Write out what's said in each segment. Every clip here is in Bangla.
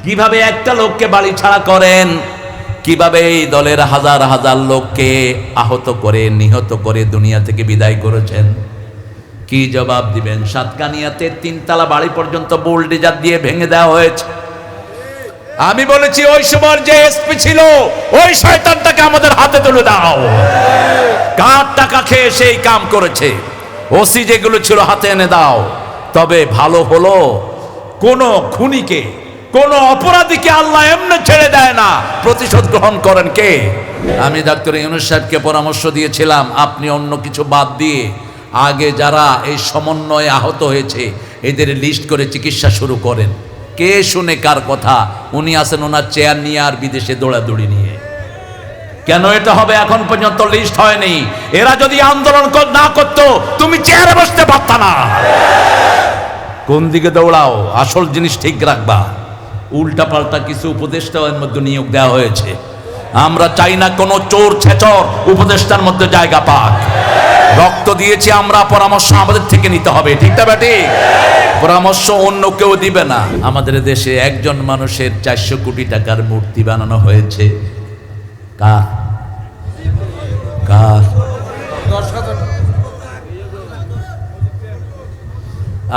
কিভাবে একটা লোককে বাড়ি ছাড়া করেন, কিভাবে এই দলের হাজার হাজার লোককে আহত করে নিহত করে দুনিয়া থেকে বিদায় করেছেন? কি জবাব দিবেন? সাতকানিয়াতে 3 তলা বাড়ি পর্যন্ত বুলডোজার দিয়ে ভেঙে দেওয়া হয়েছে। আমি বলেছি ওই সময় যে এসপি ছিল ওই শয়তানটাকে আমাদের হাতে তুলে দাও। কার টাকা খেয়ে সেই কাম করেছে? ওসি যেগুলো ছিল হাতে এনে দাও। তবে ভালো হলো কোন খুনিকে, কোন অপরাধীকে আল্লাহ এমনি ছেড়ে দেয় না, প্রতিশোধ গ্রহণ করেন কে? আমি ডাক্তার ইউনূস সাহেবকে পরামর্শ দিয়েছিলাম, আপনি অন্য কিছু বাদ দিয়ে আগে যারা এই সমন্বয়ে আহত হয়েছে এদের লিস্ট করে চিকিৎসা শুরু করেন। কে শুনে কার কথা? উনি আছেন ওনার চেয়ার নিয়ে আর বিদেশে দৌড়াদৌড়ি নিয়ে। কেন এটা হবে? এখন পর্যন্ত লিস্ট হয়নি। এরা যদি আন্দোলন না করতো তুমি চেয়ারে বসতে পারতা না। কোন দিকে দৌড়াও? আসল জিনিস ঠিক রাখবা। উল্টা পাল্টা কিছু উপদেষ্টা এর মধ্যে নিয়োগ দেওয়া হয়েছে। আমরা চাই না কোনো চোর ছেচর উপদেষ্টার মধ্যে জায়গা পাক। রক্ত দিয়েছি আমরা, পরামর্শ আমাদের থেকে নিতে হবে। ঠিক না বেটি? পরামর্শ অন্য কেউ দিবে না। আমাদের দেশে একজন মানুষের 400 কোটি টাকার মূর্তি বানানো হয়েছে। কার? কার?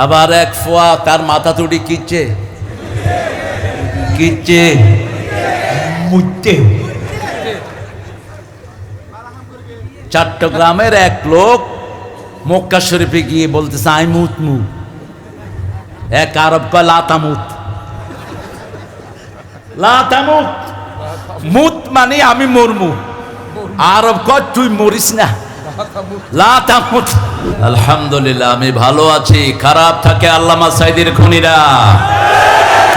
আবার এক ফোয়া তার মাথা তুড়ি কিচ্ছে কিচ্ছে মুচ্ছে। চট্টগ্রামের এক লোক মক্কা শরীফে গিয়ে বলতেছে আই মুত মু। এক আরব কয় লাতামুত। লাতামুত মুত মানে আমি মরমু। আরব কয় তুই মরিস না, লাতামুত। আলহামদুলিল্লাহ আমি ভালো আছি। খারাপ থাকে আল্লামা সাইদির খুনিরা,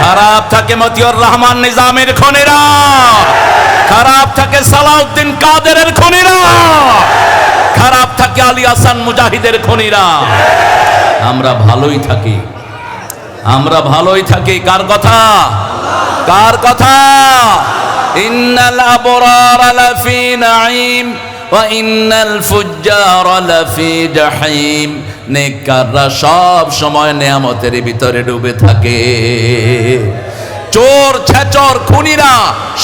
খারাপ থাকে মতিউর রহমান নিজামের খুনিরা, খারাপ থাকে সালাউদ্দিন কাদেরের খুনিরা, খারাপ থাকে আলী হাসান মুজাহিদের খুনিরা। আমরা ভালোই থাকি, আমরা ভালোই থাকি। কার কথা? কার কথা? ইন্নাল আবরারা লাফি নাঈম ওয়া ইন্নাল ফুজ্জারা লাফি জাহিম। নেককাররা সব সময় নেয়ামতের ভিতরে ডুবে থাকে, চোর ছেচর খুনিরা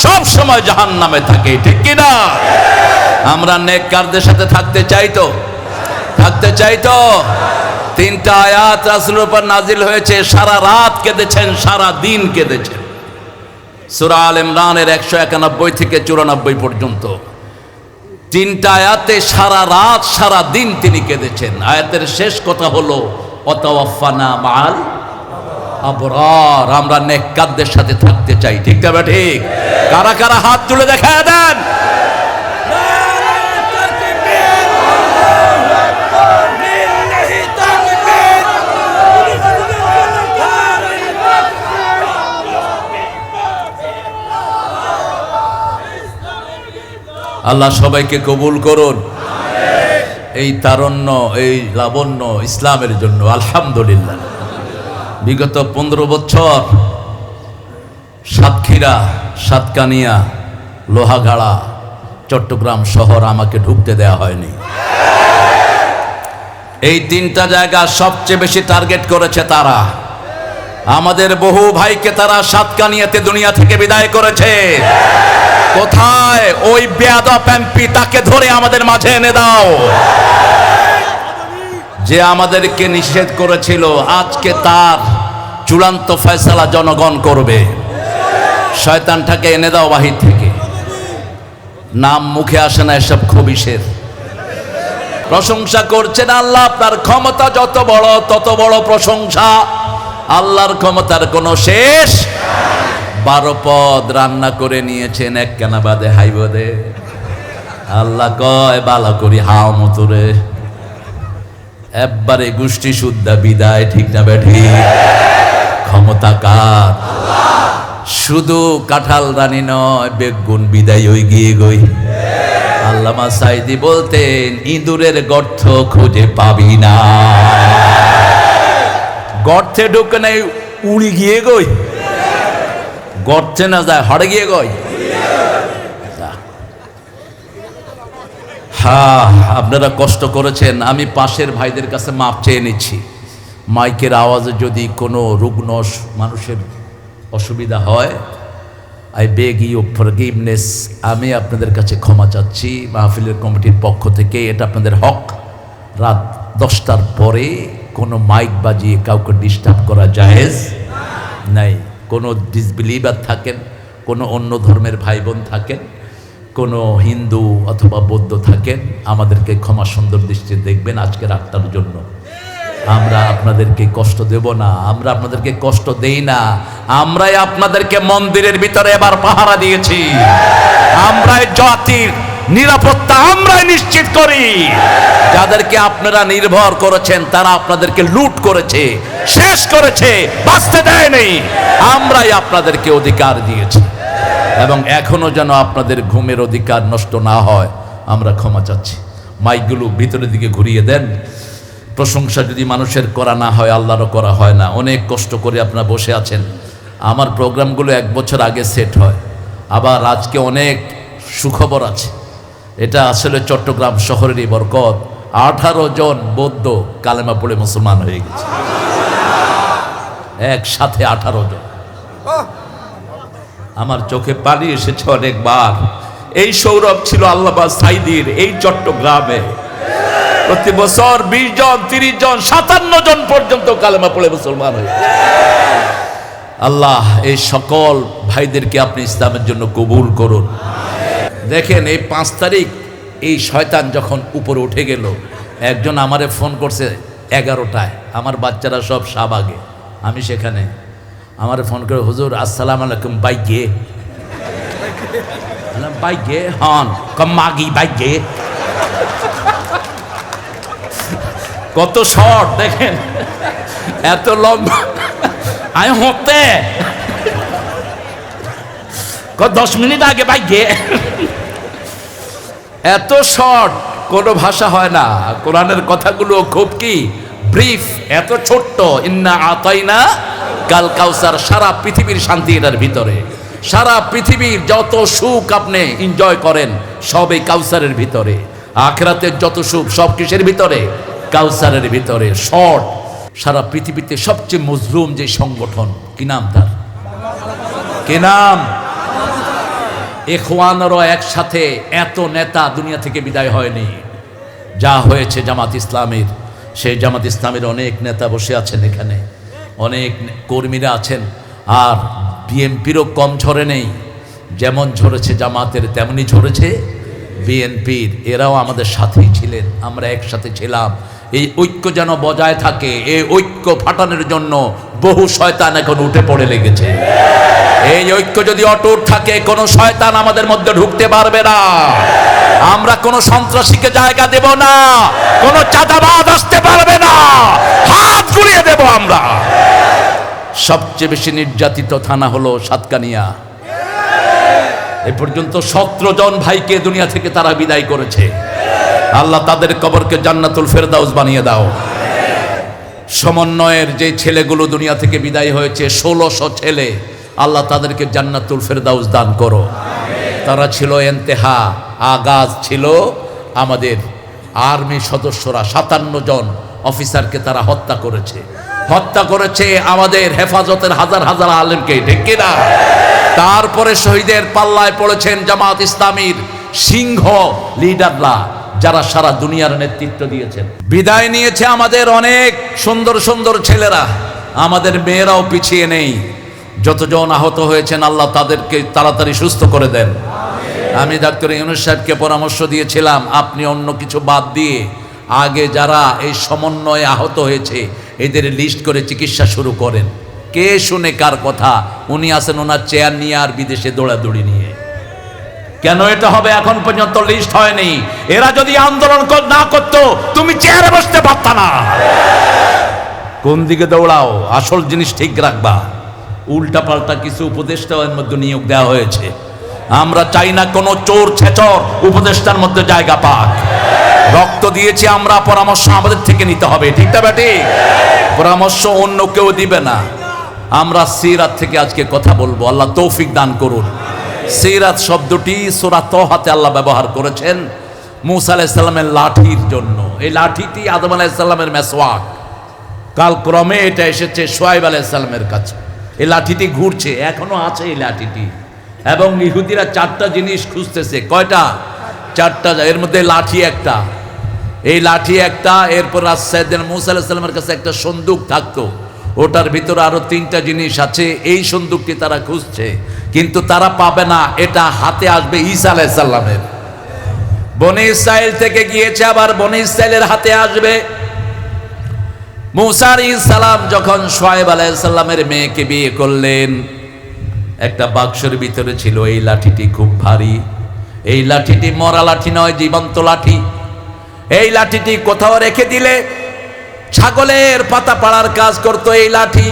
সব সময় জাহান্নামে থাকে। ঠিক কি না? আমরা নেককারদের সাথে থাকতে চাই তো? থাকতে চাই তো? 3টা আয়াত রাসূলের উপর নাজিল হয়েছে। সারা রাত কেঁদেছেন, সারা দিন কেঁদেছেন। সূরা আল ইমরানের 191 থেকে 94 পর্যন্ত 3টা আয়াতে সারা রাত সারা দিন তিনি কেঁদেছেন। আয়াতের শেষ কথা হলো ওয়াতাওয়াফানা মাআল আবরার। আমরা নেককারদের সাথে থাকতে চাই। ঠিক না? ঠিক। কারা কারা হাত তুলে দেখায় দেন। আল্লাহ সবাইকে কবুল করুন। এই তারুণ্য, এই লাবণ্য ইসলামের জন্য আলহামদুলিল্লাহ। বিগত 15 বছর সাতক্ষীরা, সাতকানিয়া, লোহাগাড়া, চট্টগ্রাম শহর আমাকে ঢুকতে দেয়া হয়নি। এই 3টা জায়গা সবচেয়ে বেশি টার্গেট করেছে তারা। আমাদের বহু ভাইকে তারা সাতকানিয়াতে দুনিয়া থেকে বিদায় করেছে। কোথায় ওই বেয়াদব এমপি? তাকে ধরে আমাদের মাঝে এনে দাও। যে আমাদেরকে নিষেধ করেছিল, আজকে তার চূড়ান্ত ফয়সালা জনগণ করবে। শয়তানটাকে এনে দাও বাহির থেকে। নাম মুখে আসে না এসব খবিশের। প্রশংসা করছেন আল্লাহ। আপনার ক্ষমতা যত বড় তত বড় প্রশংসা। আল্লাহর ক্ষমতার কোনো শেষ। 12 পদ রান্না করে নিয়েছেন, এক কানা বাদে হাইবদে। আল্লাহ কয় বালা করি হাও মতুরে, একবারে গোষ্ঠী শুদ্ধা বিদায়। ঠিক না বেঠি? ক্ষমতা কার? শুধু কাঁঠাল রানী নয়, বেগুন বিদায় ওই গিয়ে গই। আল্লামা সাইদি বলতেন ইঁদুরের গর্ত খুঁজে পাবি না। গর্তে ঢুকে নাই, উড়ি গিয়ে গই। গর্তে না যায়, হড়ে গিয়ে গই। হ্যাঁ, আপনারা কষ্ট করেছেন। আমি পাশের ভাইদের কাছে মাপ চেয়ে নিচ্ছি। মাইকের আওয়াজে যদি কোনো রুগ্ন মানুষের অসুবিধা হয়, আই বেগ ইউ ফরগিভনেস, আমি আপনাদের কাছে ক্ষমা চাচ্ছি মাহফিলের কমিটির পক্ষ থেকে। এটা আপনাদের হক। রাত 10টার পরে কোনো মাইক বাজিয়ে কাউকে ডিস্টার্ব করা জায়েজ নাই। কোনো ডিসবিলিভার থাকেন, কোনো অন্য ধর্মের ভাই বোন থাকেন, কোনো হিন্দু অথবা বৌদ্ধ থাকেন, আমাদেরকে ক্ষমা সুন্দর দৃষ্টিতে দেখবেন আজকে রাতটার জন্য। আমরা আপনাদেরকে কষ্ট দেব না, আমরা আপনাদেরকে কষ্ট দেই না। আমরাই আপনাদেরকে মন্দিরের ভিতরে এবার পাহারা দিয়েছি, আমরাই জাতির নিরাপত্তা আমরাই নিশ্চিত করি। যাদেরকে আপনারা নির্ভর করেছেন তারা আপনাদেরকে লুট করেছে, শেষ করেছে, বাঁচতে দেয়নি। আমরাই আপনাদেরকে অধিকার দিয়েছি এবং এখনো যেন আপনাদের ঘুমের অধিকার নষ্ট না হয় আমরা ক্ষমা চাচ্ছি। মাইকগুলো ভিতরের দিকে ঘুরিয়ে দেন। প্রশংসা যদি মানুষের করা না হয় আল্লাহরও করা হয় না। অনেক কষ্ট করে আপনারা বসে আছেন। আমার প্রোগ্রামগুলো 1 বছর আগে সেট হয়। আবার আজকে অনেক সুখবর আছে। এটা আসলে চট্টগ্রাম শহরেরই বরকত। 18 জন বৌদ্ধ কালেমা পড়ে মুসলমান হয়ে গেছে, একসাথে 18 জন। আমার চোখে পানি এসেছে অনেকবার। এই সৌরভ ছিল আল্লামা সাঈদীর এই চট্টগ্রামে। প্রতি বছর 20 জন, 30 জন, 57 জন পর্যন্ত কালেমা পড়ে মুসলমান হয়ে গেছে। আল্লাহ এই সকল ভাইদেরকে আপনি ইসলামের জন্য কবুল করুন। দেখেন এই 5 তারিখ এই শয়তান যখন উপরে উঠে গেল, একজন আমারে ফোন করছে 11টায়, আমার বাচ্চারা সব শাহবাগে, আমি সেখানে। আমারে ফোন করে, হুজুর আসসালামু আলাইকুম, বাইগে বাইগে হন কমাগি বাইগে। কত শর্ট দেখেন, এত লম্বা। আমি হতে 10 মিনিট আগে বাইগে। এত শর্ট, কোনো ভাষা হয় না। কোরআনের কথাগুলো খুব কি ব্রিফ, এত ছোট্ট। ইন্না আতাইনা কাল কাউসার, সারা পৃথিবীর শান্তি এটার ভিতরে। সারা পৃথিবীর যত সুখ আপনি এনজয় করেন সব এই কাউসারের ভিতরে। আখিরাতের যত সুখ সব কিসের ভিতরে? কাউসারের ভিতরে। শর্ট। সারা পৃথিবীতে সবচেয়ে মজলুম যে সংগঠন, কি নাম তার? কি নাম? ইখওয়ানেরও একসাথে এত নেতা দুনিয়া থেকে বিদায় হয়নি যা হয়েছে জামাত ইসলামের। সেই জামাত ইসলামের অনেক নেতা বসে আছেন এখানে, অনেক কর্মীরা আছেন। আর বিএনপিরও কম ঝরে নেই। যেমন ঝরেছে জামাতের তেমনি ঝরেছে বিএনপির। এরাও আমাদের সাথেই ছিলেন, আমরা একসাথে ছিলাম। এই ঐক্য যেন বজায় থাকে। এই ঐক্য ফাটানোর জন্য বহু শয়তান এখন উঠে পড়ে লেগেছে। এই ঐক্য যদি অটুট থাকে কোনো শয়তান আমাদের মধ্যে ঢুকতে পারবে না। আমরা কোনো সন্ত্রাসীকে জায়গা দেব না, কোনো চাঁদাবাজ আসতে পারবে না, হাত গুলিয়ে দেব আমরা। সবচেয়ে বেশি নির্যাতিত থানা হলো সাতকানিয়া। এ পর্যন্ত 17 জন ভাইকে দুনিয়া থেকে তারা বিদায় করেছে। আল্লাহ তাদের কবরকে জান্নাতুল ফেরদাউস বানিয়ে দাও। সমন্বয়ের যে ছেলেগুলো দুনিয়া থেকে বিদায় হয়েছে, 1600 ছেলে, আল্লাহ তাদেরকে জান্নাতুল ফেরদাউস দান করো। তারা ছিল এন্তেহা, আগাজ ছিল আমাদের আর্মি সদস্যরা। 57 জন অফিসারকে তারা হত্যা করেছে আমাদের হেফাজতের হাজার হাজার আলেমকে, ঠিক কিনা? তারপরে শহীদের পাল্লায় পড়েছেন জামাত ইসলামীর সিংহ লিডাররা, যারা সারা দুনিয়ার নেতৃত্ব দিয়েছেন। বিদায় নিয়েছে আমাদের অনেক সুন্দর সুন্দর ছেলেরা, আমাদের মেয়েরাও পিছিয়ে নেই। যতজন আহত হয়েছেন আল্লাহ তাদেরকে তাড়াতাড়ি সুস্থ করে দেন। আমি ডাক্তার ইউনূস সাহেবকে পরামর্শ দিয়েছিলাম, আপনি অন্য কিছু বাদ দিয়ে আগে যারা এই সমন্বয়ে আহত হয়েছে এদের লিস্ট করে চিকিৎসা শুরু করেন। কে শুনে কার কথা? উনি আছেন ওনার চেয়ার নিয়ে আর বিদেশে দৌড়াদৌড়ি নিয়ে। কেন এটা হবে? এখন পর্যন্ত লিস্ট হয়নি। এরা যদি আন্দোলন না করতো তুমি চেয়ারে বসতে পারত না। কোন দিকে দৌড়াও? আসল জিনিস ঠিক রাখবা। উল্টা পাল্টা কিছু উপদেষ্টাও এর মধ্যে নিয়োগ দেওয়া হয়েছে। আমরা চাই না কোনো চোর ছেচর উপদেষ্টার মধ্যে জায়গা পাক। রক্ত দিয়েছি আমরা, পরামর্শ আমাদের থেকে নিতে হবে, ঠিক না বেটি? পরামর্শ অন্য কেউ দিবে না। আমরা সিরাত থেকে আজকে কথা বলবো, আল্লাহ তৌফিক দান করুন। সিরাত শব্দটি সূরা তাহাতে আল্লাহ ব্যবহার করেছেন মূসা আলাইহিস সালামের লাঠির জন্য। এই লাঠিটি আদম আলাইহিস সালামের মেসওয়াক। কালক্রমে এটা এসেছে শুআয়ব আলাইহিস সালামের কাছে। এই লাঠিটি ঘুরছে, এখনো আছে এই লাঠিটি। এবং ইহুদিরা 4টা জিনিস খুঁজতেছে। কয়টা? 4টা। এর মধ্যে লাঠি একটা, এই লাঠি একটা। এরপর সাইয়েদনা মূসা আলাইহিস সালামের কাছে একটা সন্দুক থাকতো, ওটার ভিতরে আরো 3টা জিনিস আছে। এই সন্দুকটি তারা খুঁজছে, কিন্তু তারা পাবে না। এটা হাতে আসবে ঈসা আলাইহিস সালামের। বনি ইসরাইল থেকে গিয়েছে, আবার বনি ইসরাইলের হাতে আসবে। মূসা আলাইহিস সালাম যখন শুআয়ব আলাইহিস সালামের মেয়েকে বিয়ে করলেন, একটা বাক্সের ভিতরে ছিল এই লাঠিটি, খুব ভারী। এই লাঠিটি মরা লাঠি নয়, জীবন্ত লাঠি। এই লাঠিটি কোথাও রেখে দিলে ছাগলের পাতা পাড়ার কাজ করতো এই লাঠি।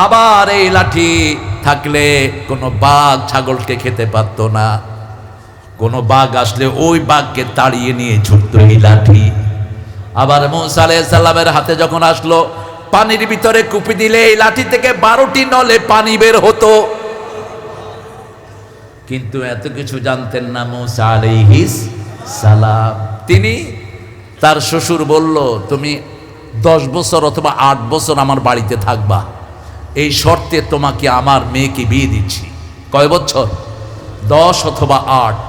আবার এই লাঠি থাকলে কোনো বাঘ ছাগলকে খেতে পারতো না। কোনো বাঘ আসলে ওই বাঘকে তাড়িয়ে নিয়ে ছুটতো এই লাঠি। আবার মূসা আলাইহিস সালামের হাতে যখন আসলো, পানির ভিতরে কুপি দিলে এই লাঠি থেকে 12টি নলে পানি বের হতো। কিন্তু এত কিছু জানতেন না মূসা আলাইহিস সালাম। তিনি, তার শ্বশুর বলল, তুমি 10 বছর অথবা 8 বছর আমার বাড়িতে থাকবা, এই শর্তে তোমাকে আমার মেয়েকে বিয়ে দিচ্ছি। কয় বছর? 10 অথবা 8।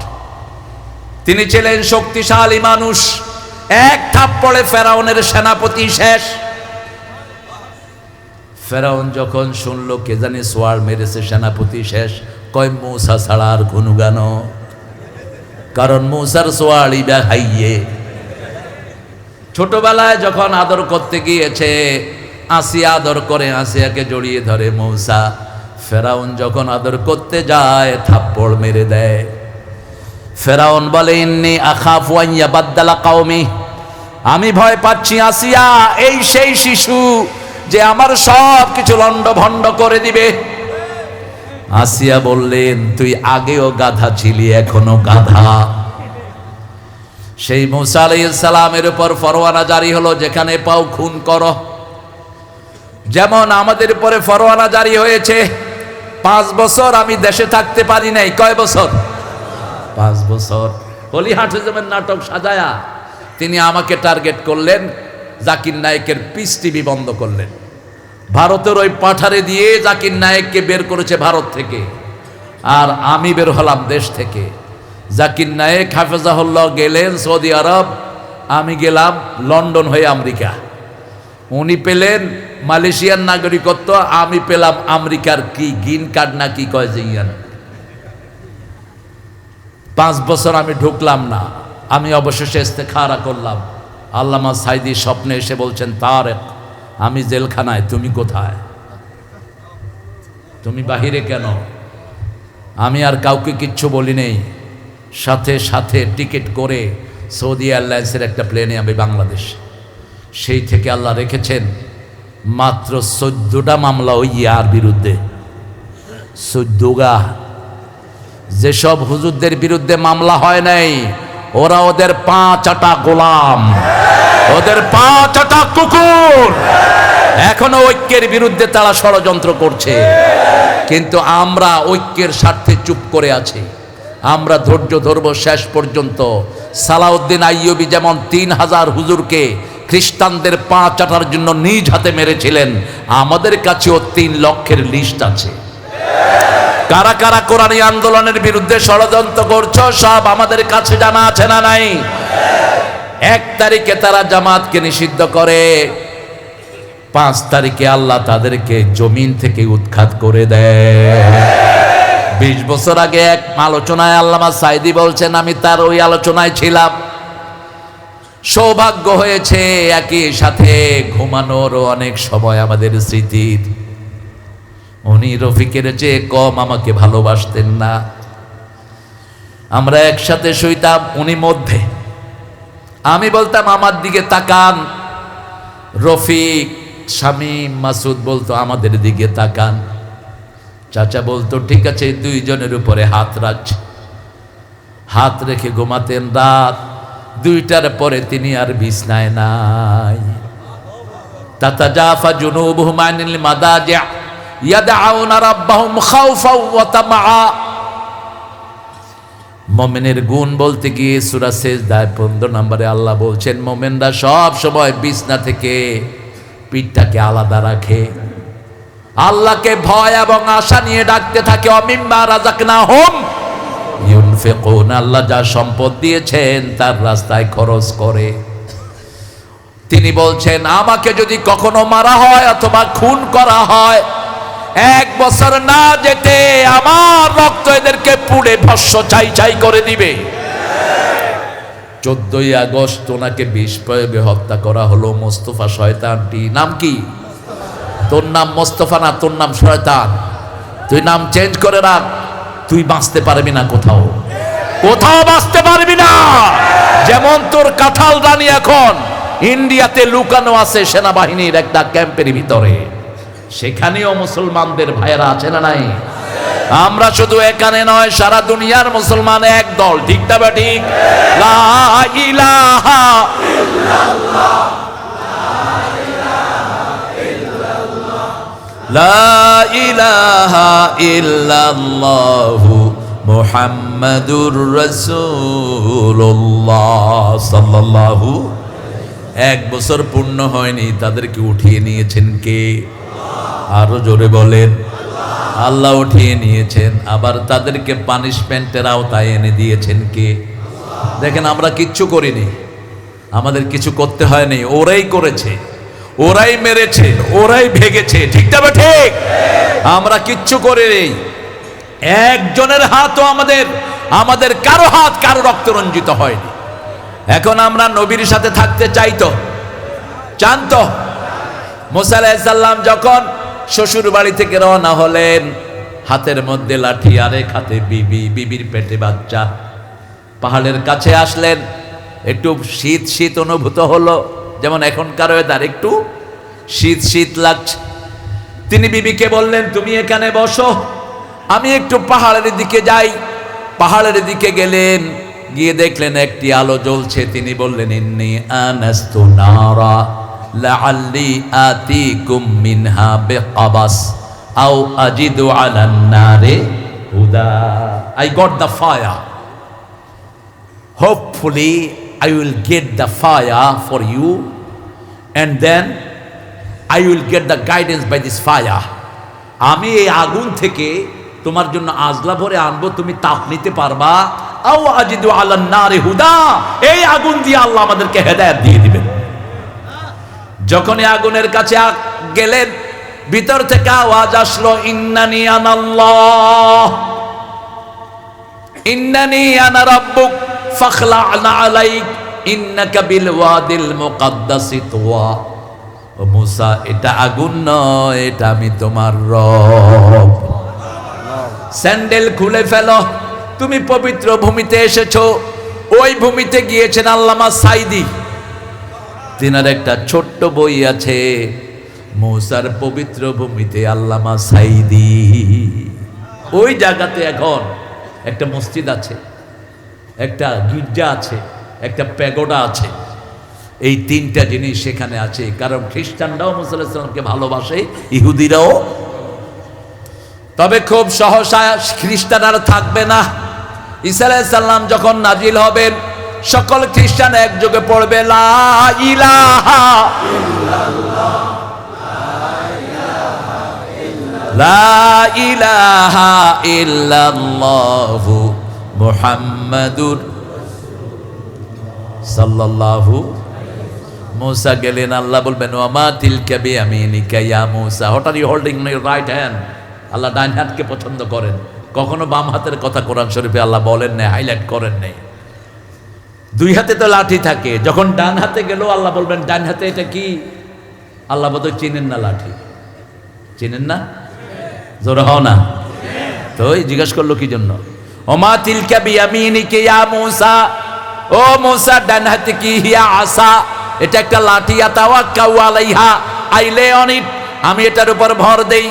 তিনি ছিলেন শক্তিশালী মানুষ। এক থাপ্পড়ে ফেরাউনের সেনাপতি শেষ। ফেরাউন যখন শুনলো কে জানি সোয়ার মেরেছে, সেনাপতি শেষ, কয় মূসা ছাড়া আর কোনো গান, কারণ মূসার সোয়াড়ই দেখাইয়ে। ছোটবেলায় যখন আদর করতে গিয়েছে, আসিয়া আদর করে, আসিয়াকে জড়িয়ে ধরে মূসা। ফেরাউন যখন আদর করতে যায়, থাপ্পড় মেরে দেয়। ফেরাউন বলে, ইন্নী আখাফু আন ইয়াবাদদালা কওমি, আমি ভয় পাচ্ছি আসিয়া এই সেই শিশু যে আমার সব কিছু লন্ডভন্ড করে দিবে। আসিয়া বললেন, তুই আগেও গাধা ছিলি, এখনো গাধা। সেই মূসা আলাইহিস সালামের উপর ফরমানা জারি হলো, যেখানে পাও খুন করো। যেমন আমাদের উপরে ফরমানা জারি হয়েছে। 5 বছর আমি দেশে থাকতে পারি নাই। কয় বছর? 5 বছর। হলিহাট হুজুরের নাটক সাজায়া তিনি আমাকে টার্গেট করলেন, জাকির নায়েকের পিস টিভি বন্ধ করলেন। ভারতের ওই পাঠারে দিয়ে জাকির নায়েককে বের করেছে ভারত থেকে, আর আমি বের হলাম দেশ থেকে। জাকির নায়েক হাফেজাহুল্লাহ গেলেন সৌদি আরব, আমি গেলাম লন্ডন হয়ে আমেরিকা। উনি পেলেন মালয়েশিয়ার নাগরিকত্ব, আমি পেলাম আমেরিকার কি গ্রিন কার্ড না কি কয় যে ইয়ান। 5 বছর আমি ঢুকলাম না। আমি অবশেষে ইস্তেখারা করলাম। আল্লামা সাইদি স্বপ্নে এসে বলছেন, তারেক আমি জেলখানায়, তুমি কোথায়? তুমি বাহিরে কেন? আমি আর কাউকে কিচ্ছু বলি নেই। সাথে সাথে টিকিট করে সৌদি এয়ারলাইন্সের একটা প্লেনে আমি বাংলাদেশ। সেই থেকে আল্লাহ রেখেছেন মাত্র 14টা মামলা ওই ইয়ার বিরুদ্ধে। 14গা। যেসব হুজুরদের বিরুদ্ধে মামলা হয় নাই, ওরা ওদের 5 আটা গোলাম, ওদের 5 আটা কুকুর। এখনো ঐক্যের বিরুদ্ধে তারা ষড়যন্ত্র করছে, কিন্তু আমরা ঐক্যের স্বার্থে চুপ করে আছি। আমরা ধৈর্য ধরব শেষ পর্যন্ত। সালাউদ্দিন আইয়ুবী যেমন 3000 হুজুরকে খ্রিস্টানদের 5 আটার জন্য নিজ হাতে মেরেছিলেন, আমাদের কাছেও 3 লক্ষের লিস্ট আছে। কারা কারা কোরআনী আন্দোলনের বিরুদ্ধে ষড়যন্ত্র করছো, সব আমাদের কাছে জানা আছে না নাই? 1 তারিখে তারা জামাতকে নিষিদ্ধ করে, 5 তারিখে আল্লাহ তাদেরকে জমিন থেকে উৎখাত করে দেয়। 20 বছর আগে এক আলোচনায় আল্লামা সাইদি বলছেন, আমি তার ওই আলোচনায় ছিলাম। সৌভাগ্য হয়েছে একই সাথে ঘুমানোর অনেক সময় আমাদের স্মৃতির। উনি রফিকের চেয়ে কম আমাকে ভালোবাসতেন না। আমরা একসাথে শুইতাম, উনি মধ্যে। আমি বলতাম আমার দিকে তাকান। রফিক, শামীম, মাসুদ বলতো আমাদের দিকে তাকান। চাচা বলতো ঠিক আছে, 2 জনের উপরে হাত রাখছে। হাত রেখে ঘুমাতেন। রাত 2টার পরে তিনি আর বিছনায় নাই। তাতাজাফা জুনুবুহুম আনিল মাদাজি' ইয়াদউনা রাব্বাহুম খাউফাও ওয়া তামআ। মুমিনের গুণ বলতে গিয়ে সূরা সেজদায় 15 নম্বরে আল্লাহ বলছেন, মুমিনরা সব সময় বিছনা থেকে পিঠটাকে আলাদা রাখে। আল্লাহকে ভয় এবং আশা নিয়ে ডাকতে থাকে, অমিম্মা রাযাকনাহুম ইউনফিকুন, আল্লাহ যা সম্পদ দিয়েছেন তার রাস্তায় খরচ করে। তিনি বলছেন আমাকে যদি কখনো মারা হয় অথবা খুন করা হয়, 1 বছর না যেতে আমার রক্ত এদেরকে পুড়ে ভস্ম ছাই ছাই করে দিবে। 14ই আগস্ট ওনাকে বিষ প্রয়োগে হত্যা করা হলো। মোস্তফা শয়তানটি, নাম কি? তোর নাম মোস্তফা না, তোর নাম শয়তান। তুই নাম চেঞ্জ করে রাখ, তুই বাঁচতে পারবি না, কোথাও কোথাও বাঁচতে পারবি না। যেমন তোর কাঁঠাল রানী এখন ইন্ডিয়াতে লুকানো আছে সেনাবাহিনীর একটা ক্যাম্পের ভিতরে, সেখানেও মুসলমানদের ভাইয়েরা আছে না নাই? আমরা শুধু এখানে নয়, সারা দুনিয়ার মুসলমান এক দল, ঠিক না ঠিক? লা ইলাহা ইল্লাল্লাহ, লা ইলাহা ইল্লাল্লাহু মুহাম্মাদুর রাসূলুল্লাহ সাল্লাল্লাহু। 1 বছর পূর্ণ হয়নি, তাদেরকে উঠিয়ে নিয়েছেন কে? আরো জোরে বলেন, আল্লাহ উঠিয়ে নিয়েছেন। আবার তাদেরকে পানিশমেন্টের আওতায় এনে দিয়েছেন কে? দেখেন, আমরা কিচ্ছু করিনি, আমাদের কিছু করতে হয়নি, ওরাই করেছে, ওরাই মেরেছে, ওরাই ভেগেছে, ঠিক না ঠিক? আমরা কিচ্ছু করিনি। একজনের হাতও আমাদের কারো হাত কারো রক্ত রঞ্জিত হয়নি। এখন আমরা নবীর সাথে থাকতে চাইতো, জানতো। মুসা আলাইহিস সালাম যখন শ্বশুর বাড়ি থেকে রওনা হলেন, হাতের মধ্যে লাঠি, আরেক হাতে বিবির পেটে বাচ্চা। পাহাড়ের কাছে আসলেন, একটু শীত শীত অনুভূত হলো, যেমন এখনকার ওয়েদার, একটু শীত শীত লাগছে। তিনি বিবিকে বললেন তুমি এখানে বসো, আমি একটু পাহাড়ের দিকে যাই। পাহাড়ের দিকে গেলেন, গিয়ে দেখলেন একটি আলো জ্বলছে। তিনি বললেন ইন্নী আনাস্তু নারা লাআল্লি আতিকুম মিনহা বিকাবাস আও আজিদু আলান নারে হুদা। I got the fire. Hopefully I will get the fire for you and then I will get the guidance by this fire. আমি এই আগুন থেকে তোমার জন্য আজলা ভরে আনবো, তুমি তাপ নিতে পারবা। আও আজিদু আলান নারে হুদা, এই আগুন দিয়ে আল্লাহ আমাদেরকে হেদায়েত দিয়ে দিবেন। যখন আগুনের কাছে গেলেন, ভিতর থেকে আওয়াজ আসলো ইন্নানি আনাল্লাহ, ইন্নানি আনা রাব্বুক ফাখলা'না আলাইক ইন্নাকা বিল ওয়াদিল মুকাদ্দাসি তুওয়া। ও মুসা, এটা আগুন নয়, এটা আমি তোমার রব। স্যান্ডেল খুলে ফেলো, তুমি পবিত্র ভূমিতে এসেছো। ওই ভূমিতে গিয়েছেন আল্লামা সাইদি, তিনার একটা ছোট্ট বই আছে, মুসার পবিত্র ভূমিতে আল্লামা সাইদি। ওই জায়গাতে এখন একটা মসজিদ আছে, একটা গির্জা আছে, একটা প্যাগোডা আছে। এই 3টা জিনিস সেখানে আছে, কারণ খ্রিস্টানরাও মুসা আলাইহিস সালামকে ভালোবাসে, ইহুদিরাও। তবে খুব সহসা খ্রিস্টান আর থাকবে না। ঈসা আলাইহিস সালাম যখন নাজিল হবেন, সকল খ্রিস্টান একযোগে পড়বে লা ইলাহা ইল্লাল্লাহ, লা ইলাহা ইল্লাল্লাহু মুহাম্মাদুর সাল্লাল্লাহু। মুসা গেলেন, আল্লাহ বলবেন ওয়ামা তিলকা বিয়ামিনিকা ইয়া মুসা, what are you holding in your right hand. আল্লাহ ডান হাতকে পছন্দ করেন, কখনো বাম হাতের কথা কোরআন শরীফে আল্লাহ বলেন নাই, হাইলাইট করেন নাই। 2 হাতে তো লাঠি থাকে, যখন ডান হাতে গেল আল্লাহ বলবেন ডান হাতে এটা কি? আল্লাহ বোধহয় চিনেন না লাঠি, চিনেন না? জোরে হও না তো। জিজ্ঞাসা করলো কি জন্য? ওমা তিলকা বিয়ামিনিকা ইয়া মুসা, ও মুসা ডান হাতে কি? হিয়া আসা, এটা একটা লাঠি। আতাওয়াক্কাউ আলাইহা, আই লে অন ইট, আমি এটার উপর ভর দেই।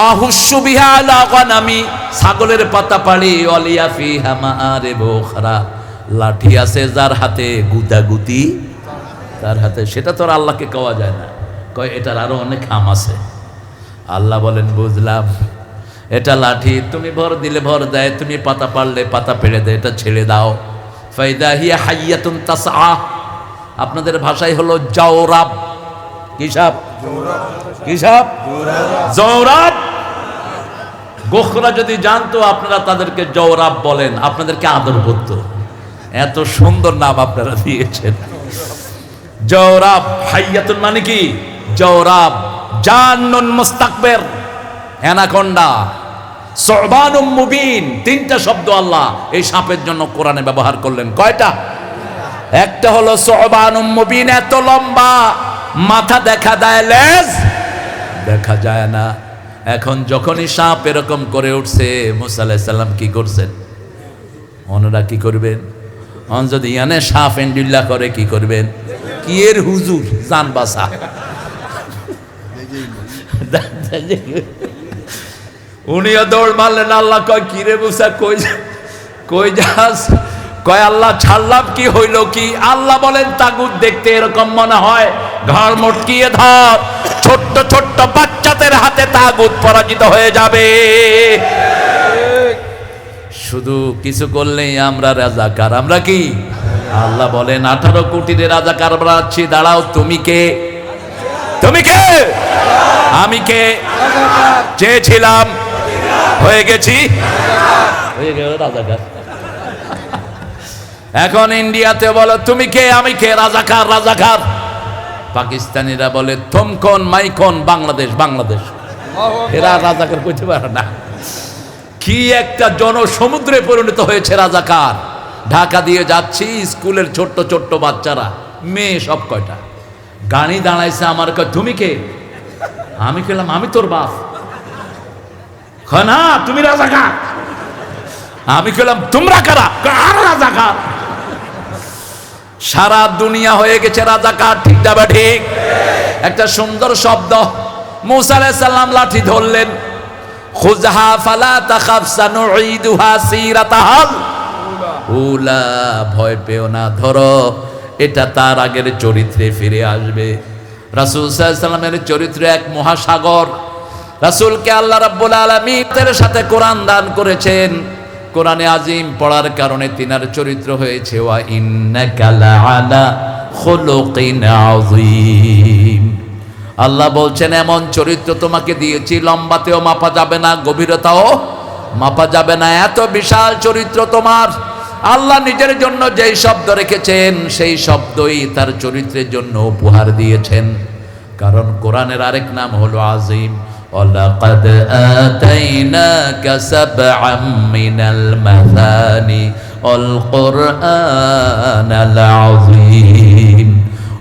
আহুশু বিহা আলা গানামি, ছাগলের পাতা পাড়ি। ওয়ালিয়া ফিহা মাআরিবু উখরা, লাঠি আছে যার হাতে গুতাগুতি তার হাতে, সেটা তো আর আল্লাহকে কওয়া যায় না, কয় এটার আরো অনেক খাম আছে। আল্লাহ বলেন বুঝলাম, এটা লাঠি, তুমি ভর দিলে ভর দেয়, তুমি পাতা পারলে পাতা পেড়ে দেয়, এটা ছেড়ে দাও। ফাইদা হিয়া হাইয়াতুন তাসআ, আপনাদের ভাষায় হলো জাওরাব। কি সাপ? কি সাপ? জওরাব। গোখরা যদি জানতো আপনারা তাদেরকে জওরাব বলেন, আপনাদেরকে আদর করতো। এত সুন্দর নাম আপনারা দিয়েছেন। জওরাব হাইয়াতুন মানে কি? জওরাব। জান্নুন মুস্তাকবির, অ্যানাকোন্ডা। সুবানুম মুবিন, তিনটা শব্দ আল্লাহ এই সাপের জন্য কোরআনে ব্যবহার করলেন। কয়টা? একটা হলো সুবানুম মুবিন, এত লম্বা, মাথা দেখা দেয়, লেজ দেখা যায় না। এখন যখনই সাপ এরকম করে উঠছে, মুসা আলাইহিস সালাম কি করছেন? ওনারা কি করবেন? যদি ইয়ানে সাপ এন্ডুল্লাহ করে কি করবেন? কি এর হুজুর, জান বাসা। উনিও দৌড় মারলেন। আল্লাহ কয় কি রে মুসা, কই যাস? কয় আল্লাহ ছাড়লাম, কি হইল কি? আল্লাহ বলেন তাগুত দেখতে এরকম মনে হয়, ঘর মটকিয়ে ধর, ছোট্ট ছোট্ট বাচ্চাদের হাতে তাগুত পরাজিত হয়ে যাবে। শুধু কিছু করলেই আমরা রাজাকার। আমরা কি? আল্লাহ বলেন 18 কোটির রাজাকার বানাচ্ছি। দাঁড়াও, তুমি কে? তুমি কে? আমি কে? চেয়েছিলাম, হয়ে গেছি, হয়ে গেল রাজাকার। এখন ইন্ডিয়াতে বলো তুমি কে, আমি কে? রাজাকার, রাজাকার। পাকিস্তানিরা বলে থমকন মাইকন, বাংলাদেশ, বাংলাদেশ। এরা রাজাকার কইতে পারে না। কি একটা জনসমুদ্রে পরিণত হয়েছে রাজাকার। ঢাকা দিয়ে যাচ্ছি, স্কুলের ছোট্ট ছোট্ট বাচ্চারা, মেয়ে সব কয়টা, গাড়ি দাঁড়াইছে, আমার কয় তুমি কে? আমি কইলাম আমি তোর বাপ। না তুমি রাজাকার। আমি কইলাম তোমরা কারা? আর রাজাকার। সারা দুনিয়া হয়ে গেছে রাজাকার, ঠিক না ঠিক? একটা সুন্দর শব্দ। মুসা আলাইহিস সালাম লাঠি ধরলেন, খুযহা ফালা তাখাফ সানুঈদুহা সিরাতাহাল উলা, ভয় পেও না, ধরো, এটা তার আগের চরিত্রে ফিরে আসবে। রাসূল সাল্লাল্লাহু আলাইহি সাল্লামের চরিত্র এক মহাসাগর। রাসূলকে আল্লাহ রাব্বুল আলামিনের সাথে কোরআন দান করেছেন। কোরআনে আজিম পড়ার কারণে তিনার চরিত্র হয়েছে ওয়া ইন্নাকা লাআলা খুলুকিন আযীম। আল্লাহ বলছেন এমন চরিত্র তোমাকে দিয়েছি, লম্বাতেও মাপা যাবে না, গভীরতাও মাপা যাবে না, এত বিশাল চরিত্র তোমার। আল্লাহ নিজের জন্য যেই শব্দ রেখেছেন সেই শব্দই তার চরিত্রের জন্য উপহার দিয়েছেন। কারণ কোরআনের আরেক নাম হলো আজিম। ওয়ালাকাদ আতাইনাকা সাবআম মিনাল মাসানি ওয়াল কুরআনাল আযীম।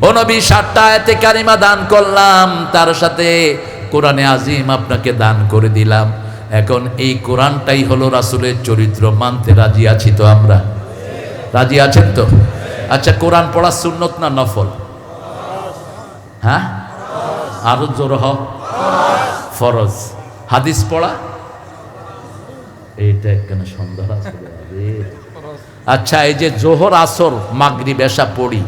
ও নবী, 7টা আয়াতে কারিমা দান করলাম, তার সাথে কোরআনে আজিম আপনাকে দান করে দিলাম। এখন এই কোরআনটাই হলো রাসূলের চরিত্র। মানতে রাজি আছি তো আমরা? রাজি আছেন তো? আচ্ছা, কোরআন পড়া সুন্নত না নফল? হ্যাঁ, আরো জোর হও, ফরজ। হাদিস পড়া এইটা একখানে সন্দেহ আছে। আচ্ছা, এই যে জোহর আসর মাগরিব এশা পড়ি,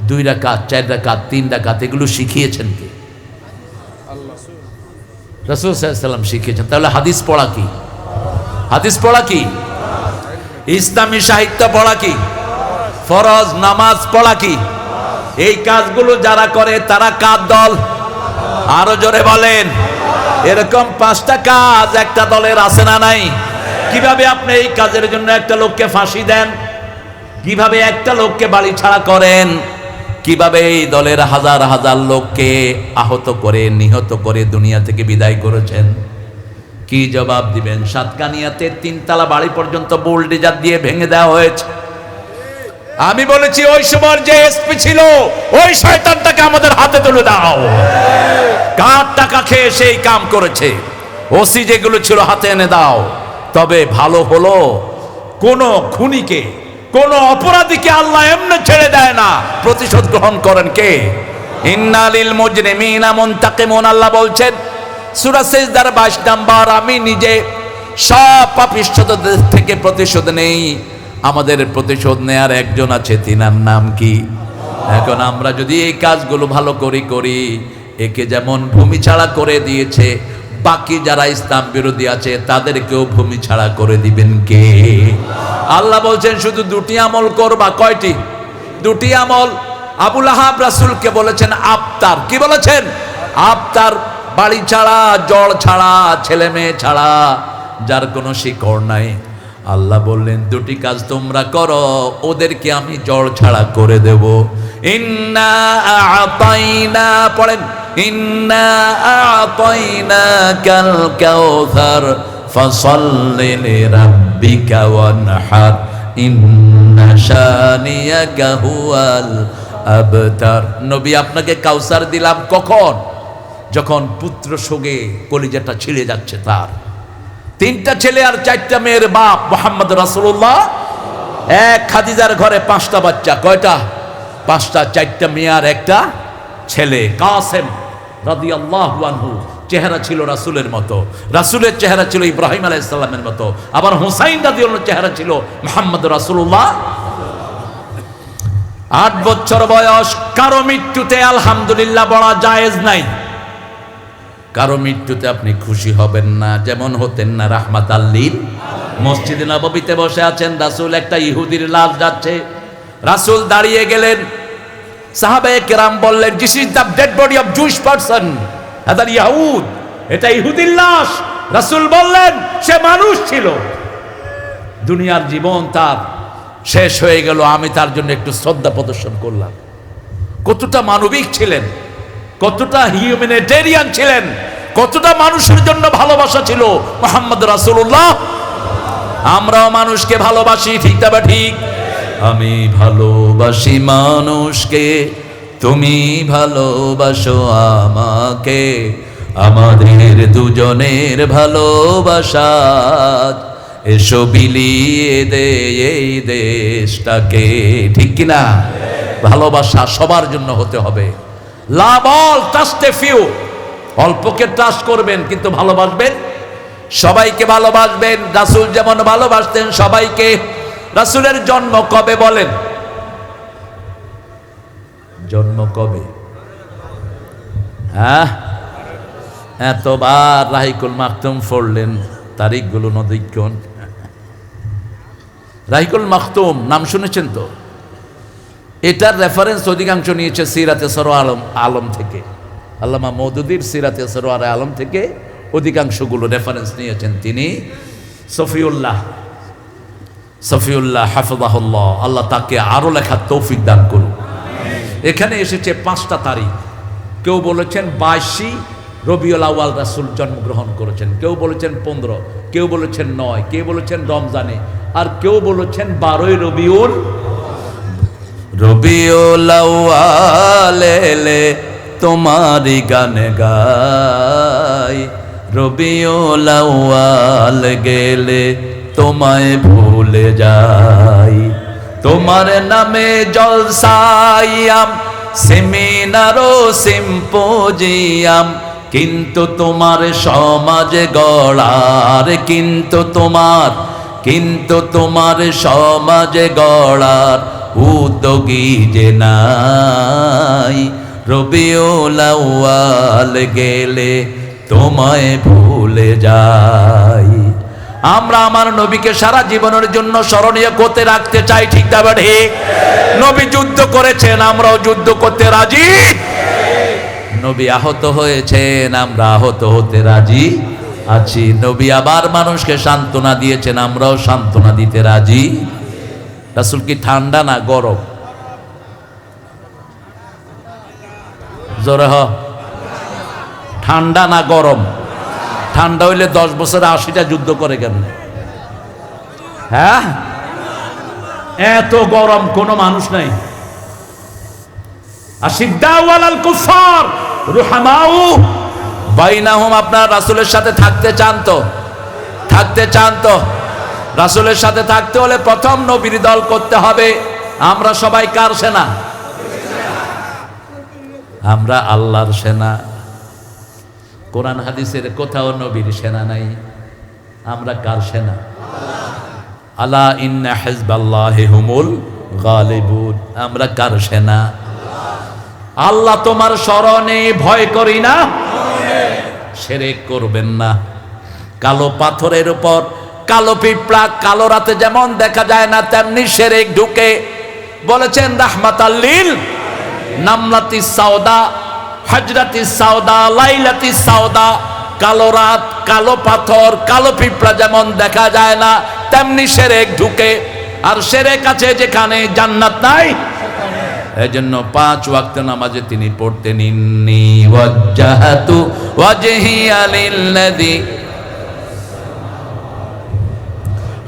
2 রাকাত 4 রাকাত 3 রাকাত, এগুলো শিখিয়েছেন কে? রাসূল সাল্লাল্লাহু আলাইহি ওয়াসাল্লাম শিখিয়েছেন। তাহলে হাদিস পড়া কি? হাদিস পড়া কি? ইসলামী সাহিত্য পড়া কি? ফরজ। নামাজ পড়া কি? এই কাজগুলো যারা করে তারা কার দল? আরো জোরে বলেন। এরকম 5টা কাজ একটা দলের আছে না নাই? কিভাবে আপনি এই কাজের জন্য একটা লোককে ফাঁসি দেন? কিভাবে একটা লোককে বাড়ি ছাড়া করেন? কিভাবে এই দলের হাজার হাজার লোককে আহত করে, নিহত করে দুনিয়া থেকে বিদায় করেছেন? কি জবাব দিবেন? সাতকানিয়াতে 3 তলা বাড়ি পর্যন্ত বুলডোজার দিয়ে ভেঙে দেওয়া হয়েছে। আমি বলেছি ওই সময় যে এসপি ছিল ওই শয়তানটাকে আমাদের হাতে তুলে দাও। কার টাকা খেয়ে সেই কাম করেছে? ওসি যেগুলো ছিল হাতে এনে দাও। তবে ভালো হলো, কোন খুনিকে, কোন অপরাধীকে আল্লাহ এমনি ছেড়ে দেয় না, প্রতিশোধ গ্রহণ করেন কে? ইন্নালিল মুজরিমিনা মুনতাকিমুন। আল্লাহ বলছেন সূরা সিজদার 22 নাম্বার, আমি নিজে সব পাপিষ্ঠদের থেকে প্রতিশোধ নেই। আমাদের প্রতিশোধ নেয়ার একজন আছে, তিনার নাম কি? এখন আমরা যদি এই কাজগুলো ভালো করি, একে যেমন ভূমি ছাড়া করে দিয়েছে, বাকি যারা ইসলাম বিরোধী আছে তাদেরকেও ভূমি ছাড়া করে দিবেন কে? আল্লাহ বলছেন শুধু 2টি আমল করবা। কয়টি? 2টি আমল। আবু লাহাব রাসূলকে বলেছেন আফতার। কি বলেছেন? আপনার বাড়ি ছাড়া, জড় ছাড়া, ছেলে মেয়ে ছাড়া, যার কোনো শিকড় নাই, আল্লাহ বললেন দুটি কাজ তোমরা করো, ওদেরকে আমি জড় ছাড়া করে দেব। ইন্না আ'তাইনা, পড়েন, ইন্না আ'তাইনাকাল কাউসার ফাসাল্লি লিরাব্বিকা ওয়ানহার ইন্না শানিয়াকা হুয়াল আবতার। নবী আপনাকে কাউসার দিলাম কখন? যখন পুত্র শোকে কলিজাটা ছিঁড়ে যাচ্ছে তার। 3টা ছেলে আর 4টা মেয়ের বাপ মুহাম্মদ রাসূলুল্লাহ। এক খাদিজার ঘরে 5টা বাচ্চা। কয়টা? 5টা, 4টা মেয়ে আর একটা ছেলে। কাসেম রাদিয়াল্লাহু আনহু চেহারা ছিল রাসূলের মতো, রাসূলের চেহারা ছিল ইব্রাহিম আলাইহিস সালামের মতো। আবার হুসাইন রাদিয়াল্লাহু চেহারা ছিল মুহাম্মদ রাসূলুল্লাহ। 8 বছর বয়স। কারো মৃত্যুতে আলহামদুলিল্লাহ বলা জায়েজ নাই। কারো মৃত্যুতে আপনি খুশি হবেন না, যেমন হতেন না রাহমাতাল লিল। মসজিদে নববীতে বসে আছেন, রাসূল, একটা ইহুদির লাশ যাচ্ছে, রাসূল দাঁড়িয়ে গেলেন। সাহাবায়ে কেরাম বললেন, this is the dead body of Jewish person, other ইয়াহুদ, এটা ইহুদির লাশ। রাসূল বললেন, সে মানুষ ছিল, দুনিয়ার জীবন তার শেষ হয়ে গেল, আমি তার জন্য একটু শ্রদ্ধা প্রদর্শন করলাম। কতটা মানবিক ছিলেন, কতটা হিউম্যানিটেরিয়ান ছিলেন, কতটা মানুষের জন্য ভালোবাসা ছিল মুহাম্মদ রাসূলুল্লাহ। আমরাও মানুষকে ভালোবাসি, ঠিক তবে ঠিক। আমি ভালোবাসি মানুষকে, তুমি ভালোবাসো আমাকে, আমাদের দুজনের ভালোবাসা এসো বিলিয়ে দে এই দেশটাকে, ঠিক কিনা? ভালোবাসা সবার জন্য হতে হবে। Love all, trust a few. অল্পকে ট্রাস্ট করবেন কিন্তু ভালোবাসবেন সবাইকে, ভালোবাসবেন রাসূল যেমন ভালোবাসতেন সবাইকে। রাসূলের জন্ম কবে বলেন? জন্ম কবে? হ্যাঁ, এতবার রাহিকুল মাকতুম পড়লেন, তারিখগুলো নদীক্ষণ। রাহিকুল মাকতুম নাম শুনেছেন তো? এটার রেফারেন্স অধিকাংশ নিয়েছে সিরাতে সরওয়ার আলম থেকে। আল্লামা মওদুদীর সিরাতে সরওয়ার আলম থেকে অধিকাংশগুলো রেফারেন্স নিয়েছেন তিনি। সফিউল্লাহ হাফিজাহুল্লাহ, আল্লাহ তাকে আরো লেখার তৌফিক দান করুন। এখানে এসেছে 5টা তারিখ। কেউ বলেছেন 22 রবিউল আউয়াল রাসূল জন্মগ্রহণ করেছেন, কেউ বলেছেন 15, কেউ বলেছেন 9, কেউ বলেছেন রমজানে, আর কেউ বলেছেন 12 রবিউল আউয়াল এলে তোমারি গান গাই, রবিউল আউয়াল গেলে তোমায় ভুলে যাই, তোমার নামে জলসায়াম সেমিনার ও সিম্পোজিয়াম, কিন্তু তোমার সমাজ গড়ার, কিন্তু তোমার সমাজ গড়ার উদ্যোগী যে নাই, রবিউল আউয়াল গেলে তোমায় ভুলে যাই। আমরা আমার নবীকে সারা জীবনের জন্য স্মরণীয় করতে রাখতে চাই, ঠিক না ঠিক? নবী যুদ্ধ করেছেন, আমরাও যুদ্ধ করতে রাজি। নবী আহত হয়েছেন, আমরা আহত হতে রাজি আছি। নবী আবার মানুষকে সান্ত্বনা দিয়েছেন, আমরাও সান্ত্বনা দিতে রাজি। রাসূল কি ঠান্ডা না গরম? জোরে হ, ঠান্ডা না গরম? ঠান্ডা হইলে 10 বছরে 80টা যুদ্ধ করে কেন? হ্যাঁ, এত গরম কোন মানুষ নাই। আশিদ্দাউ আলাল কুফার রুহামাউ বাইনাহুম। আপনারা রাসূলের সাথে থাকতে চান তো? রাসূলের সাথে থাকতে হলে প্রথম নবীর দল করতে হবে। আমরা সবাই কার সেনা? আমরা আল্লাহর সেনা। কোরআন হাদিসের কোথাও নবীর সেনা নাই। আমরা কার সেনা? আলা ইন্না হিজবাল্লাহি হুমুল গালিবুন। আমরা কার সেনা? আল্লাহ তোমার শরণে ভয় করি না। শিরক করবেন না। কালো পাথরের উপর কালো পিঁপড়া কালো রাতে যেমন দেখা যায় না, তেমনি শিরক ঢুকে। বলেছেন রাহমাতাল লিল নামলাতি সাওদা, হজরতিস সাউদা, লাইলাতিস সাউদা, কালো রাত, কালো পাথর, কালো পিঁপড়া যেমন দেখা যায় না, তেমনি শিরক ঢুকে। আর শিরক আছে যেখানে, জান্নাত নাই। এজন্য 5 ওয়াক্ত নামাজে তিনি পড়তেন, ইন্নী ওয়াজ্জাহাতু ওয়াজহিয়া লিল্লাযী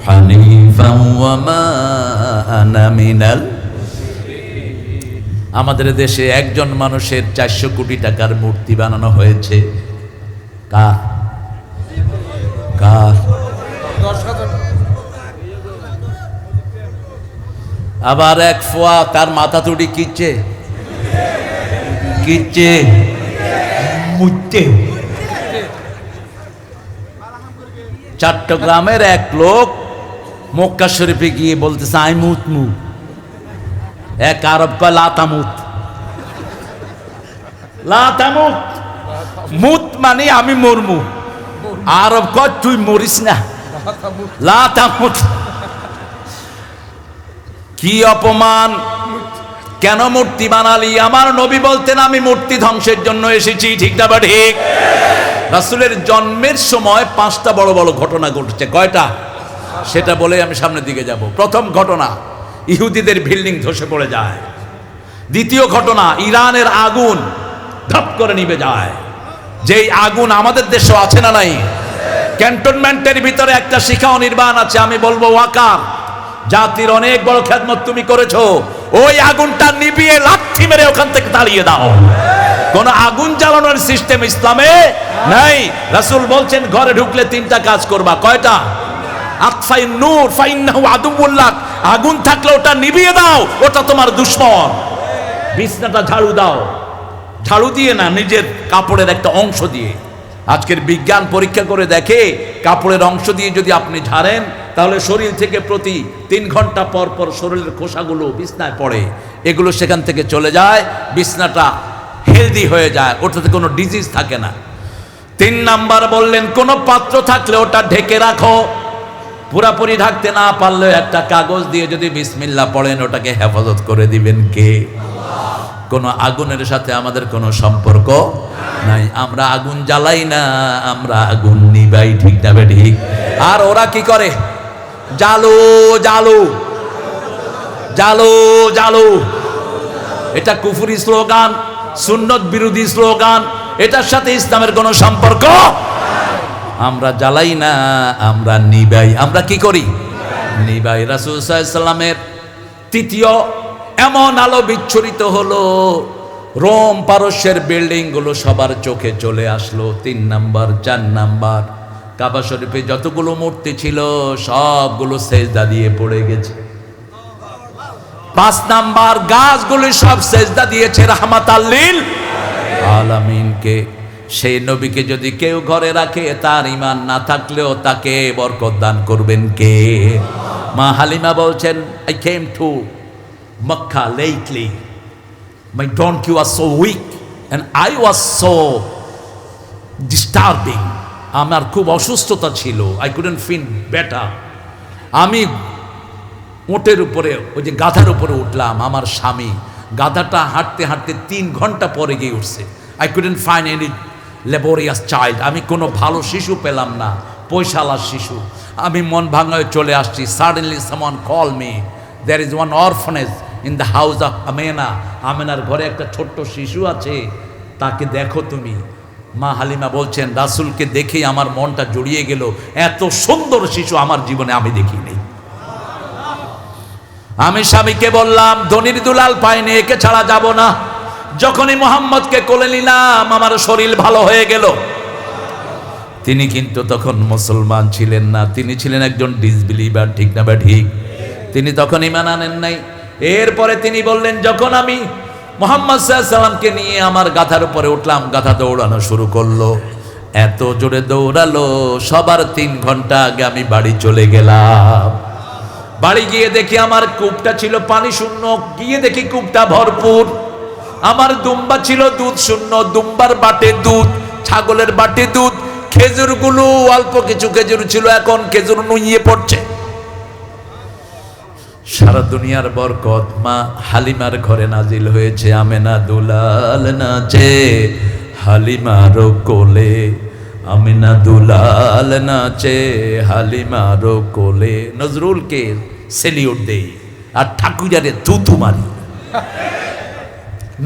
হানিফান ওয়া মা আনা মিনাল। আমাদের দেশে একজন মানুষের 400 কোটি টাকার মূর্তি বানানো হয়েছে। কার কার? আবার এক ফোয়া, তার মাথা তুড়ি কিচ্ছে কিচ্ছে মুচ্ছে। চট্টগ্রামের এক লোক মক্কা শরীফে গিয়ে বলতেছে আই মুত মু। এক আরব কয় লাতামুত। লাতামুত, মুত মানে আমি মরমু। আরব কয় তুই মরিস না, লাতামুত। কি অপমান! কেন মূর্তি বানালি? আমার নবী বলতেন আমি মূর্তি ধ্বংসের জন্য এসেছি, ঠিক না বা ঠিক? রাসূলের জন্মের সময় 5টা বড় বড় ঘটনা ঘটেছে। কয়টা? সেটা বলে আমি সামনের দিকে যাব। প্রথম ঘটনা, ইহুদিদের বিল্ডিং ধসে পড়ে যায়। দ্বিতীয় ঘটনা, ইরানের আগুন ধপ করে নিভে যায়। যেই আগুন আমাদের দেশে আছে না নাই? ক্যান্টনমেন্টের ভিতরে একটা শিখা নির্বাণ আছে, আমি বলবো ওয়াকার, জাতির অনেক বড় খেদমত তুমি করেছো। ওই আগুনটা নিভিয়ে লাঠি মেরে ওখান থেকে তাড়িয়ে দাও। কোন আগুন জ্বালানোর সিস্টেম ইসলামে নাই। রাসূল বলছেন ঘরে ঢুকলে 3টা কাজ করবা। কয়টা? আতফাইন নূর ফাইন্নাহু আদুউল্লাহ। আগুন থাকলে ওটা নিভিয়ে দাও, ওটা তোমার দুশমন। বিছনাটা ঝাড়ু দাও, ঝাড়ু দিয়ে না, নিজের কাপড়ের একটা অংশ দিয়ে। আজকের বিজ্ঞান পরীক্ষা করে দেখে, কাপড়ের অংশ দিয়ে যদি আপনি ঝাড়েন, তাহলে শরীর থেকে প্রতি 3 ঘন্টা পর পর শরীরের খোসাগুলো বিছনায় পড়ে, এগুলো সেখান থেকে চলে যায়, বিছনাটা হেলদি হয়ে যায়, ওটাতে কোনো ডিজিজ থাকে না। 3 নাম্বার বললেন, কোনো পাত্র থাকলে ওটা ঢেকে রাখো। পুরাপুরি ঢাকতে না পারলেও একটা কাগজ দিয়ে যদি বিসমিল্লাহ পড়েন, ওটাকে হেফাজত করে দিবেন কে? কোনো আগুনের সাথে আমাদের কোনো সম্পর্ক নাই। আমরা আগুন জ্বালাই না, আমরা আগুন নিবাই, ঠিক না ঠিক? আর ওরা কি করে? জালো জালো জালো জালো। এটা কুফরি স্লোগান, সুন্নত বিরোধী স্লোগান। এটার সাথে ইসলামের কোনো সম্পর্ক। আমরা জ্বালাই না, আমরা নিবাই। আমরা কি করি? নিবাই। রাসূল সাল্লাল্লাহু আলাইহি ওয়াসাল্লামের তৃতীয় এমন আলো বিচ্ছুরিত হলো, রোম পারস্যের বিল্ডিং গুলো সবার চোখে চলে আসলো। 3 নাম্বার, 4 নাম্বার, কাবা শরীফে যতগুলো মূর্তি ছিল সবগুলো সেজদা দিয়ে পড়ে গেছে। 5 নাম্বার, গাছগুলো সব সেজদা দিয়েছে রাহমাতাল লিল আলামিনকে। সেই নবীকে যদি কেউ ঘরে রাখে, তার ঈমান না থাকলেও তাকে বরকত দান করবেন কে? মা হালিমা বলছেন, I came to Mecca lately. My donkey was so weak and I was so disturbing. আমার খুব অসুস্থতা ছিল, I couldn't feel better. আমি উটের উপরে, ওই যে গাধার উপরে উঠলাম, আমার স্বামী গাধাটা হাঁটতে হাঁটতে 3 ঘন্টা পরে গিয়ে উঠছে। I couldn't find any laborious child. আমি কোনো ভালো শিশু পেলাম না, পয়সালার শিশু। আমি মন ভাঙায় চলে আসছি। Suddenly someone called me. There is one orphanage in the house of Amena. আমেনার ঘরে একটা ছোট্ট শিশু আছে, তাকে দেখো তুমি। মা হালিমা বলছেন, রাসূলকে দেখেই আমার মনটা জড়িয়ে গেল। এত সুন্দর শিশু আমার জীবনে আমি দেখিনি। আমি স্বামীকে বললাম, ধনির দুলাল পাইনি, একে ছাড়া যাব না। যখনই মুহাম্মদকে কোলে নিলাম, আমার শরীর ভালো হয়ে গেল। তিনি কিন্তু তখন মুসলমান ছিলেন না, তিনি ছিলেন একজন ডিসবিলিভার, ঠিক না বা ঠিক? তিনি তখন ঈমান আনেন নাই। এরপরে তিনি বললেন, যখন আমি মুহাম্মদ সাল্লাল্লাহু আলাইহি ওয়াসাল্লামকে নিয়ে আমার গাধার উপরে উঠলাম, গাধা দৌড়ানো শুরু করলো। এত জোরে দৌড়ালো, সবার 3 ঘন্টা আগে আমি বাড়ি চলে গেলাম। বাড়ি গিয়ে দেখি আমার কূপটা ছিল পানি শূন্য, গিয়ে দেখি কূপটা ভরপুর। আমার দুম্বা ছিল দুধ শূন্য, দুম্বার বাটে দুধ, ছাগলের বাটে দুধ। খেজুরগুলো অল্প কিছু খেজুর ছিল, এখন খেজুর নুইয়ে পড়ছে। সারা দুনিয়ার বরকত মা হালিমার ঘরে নাজিল হয়েছে। আমেনা দুলাল নাচে হালিমার কোলে, আমিনা দুলাল নাচে হালিমার কোলে। নজরুলকে সেলিউট দেই আর ঠাকুরারে থুতু মারি।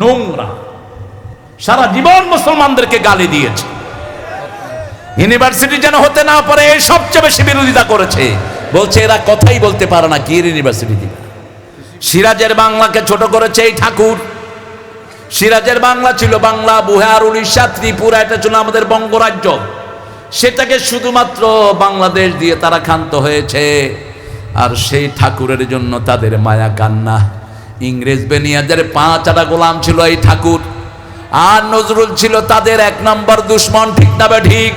নোংরা, সারা জীবন মুসলমানদেরকে গালি দিয়েছে। ইউনিভার্সিটি যেন হতে না পারে সবচেয়ে বেশি বিরোধিতা করেছে। বলছে এরা কথাই বলতে পারে না, কি ইউনিভার্সিটি দিবে। সিরাজের বাংলাকে ছোট করেছে এই ঠাকুর। সিরাজের বাংলা ছিল বাংলা, বিহার, উড়িষ্যা, ত্রিপুরা, এটা ছিল আমাদের বঙ্গরাজ্য। সেটাকে শুধুমাত্র বাংলাদেশ দিয়ে তারা ক্ষান্ত হয়েছে। আর সেই ঠাকুরের জন্য তাদের মায়া কান্না। ইংরেজ বেনিয়াদের 5 গোলাম ছিল এই ঠাকুর। আর নজরুল ছিল তাদের 1 নম্বর দুশ্মন। ঠিক না ঠিক?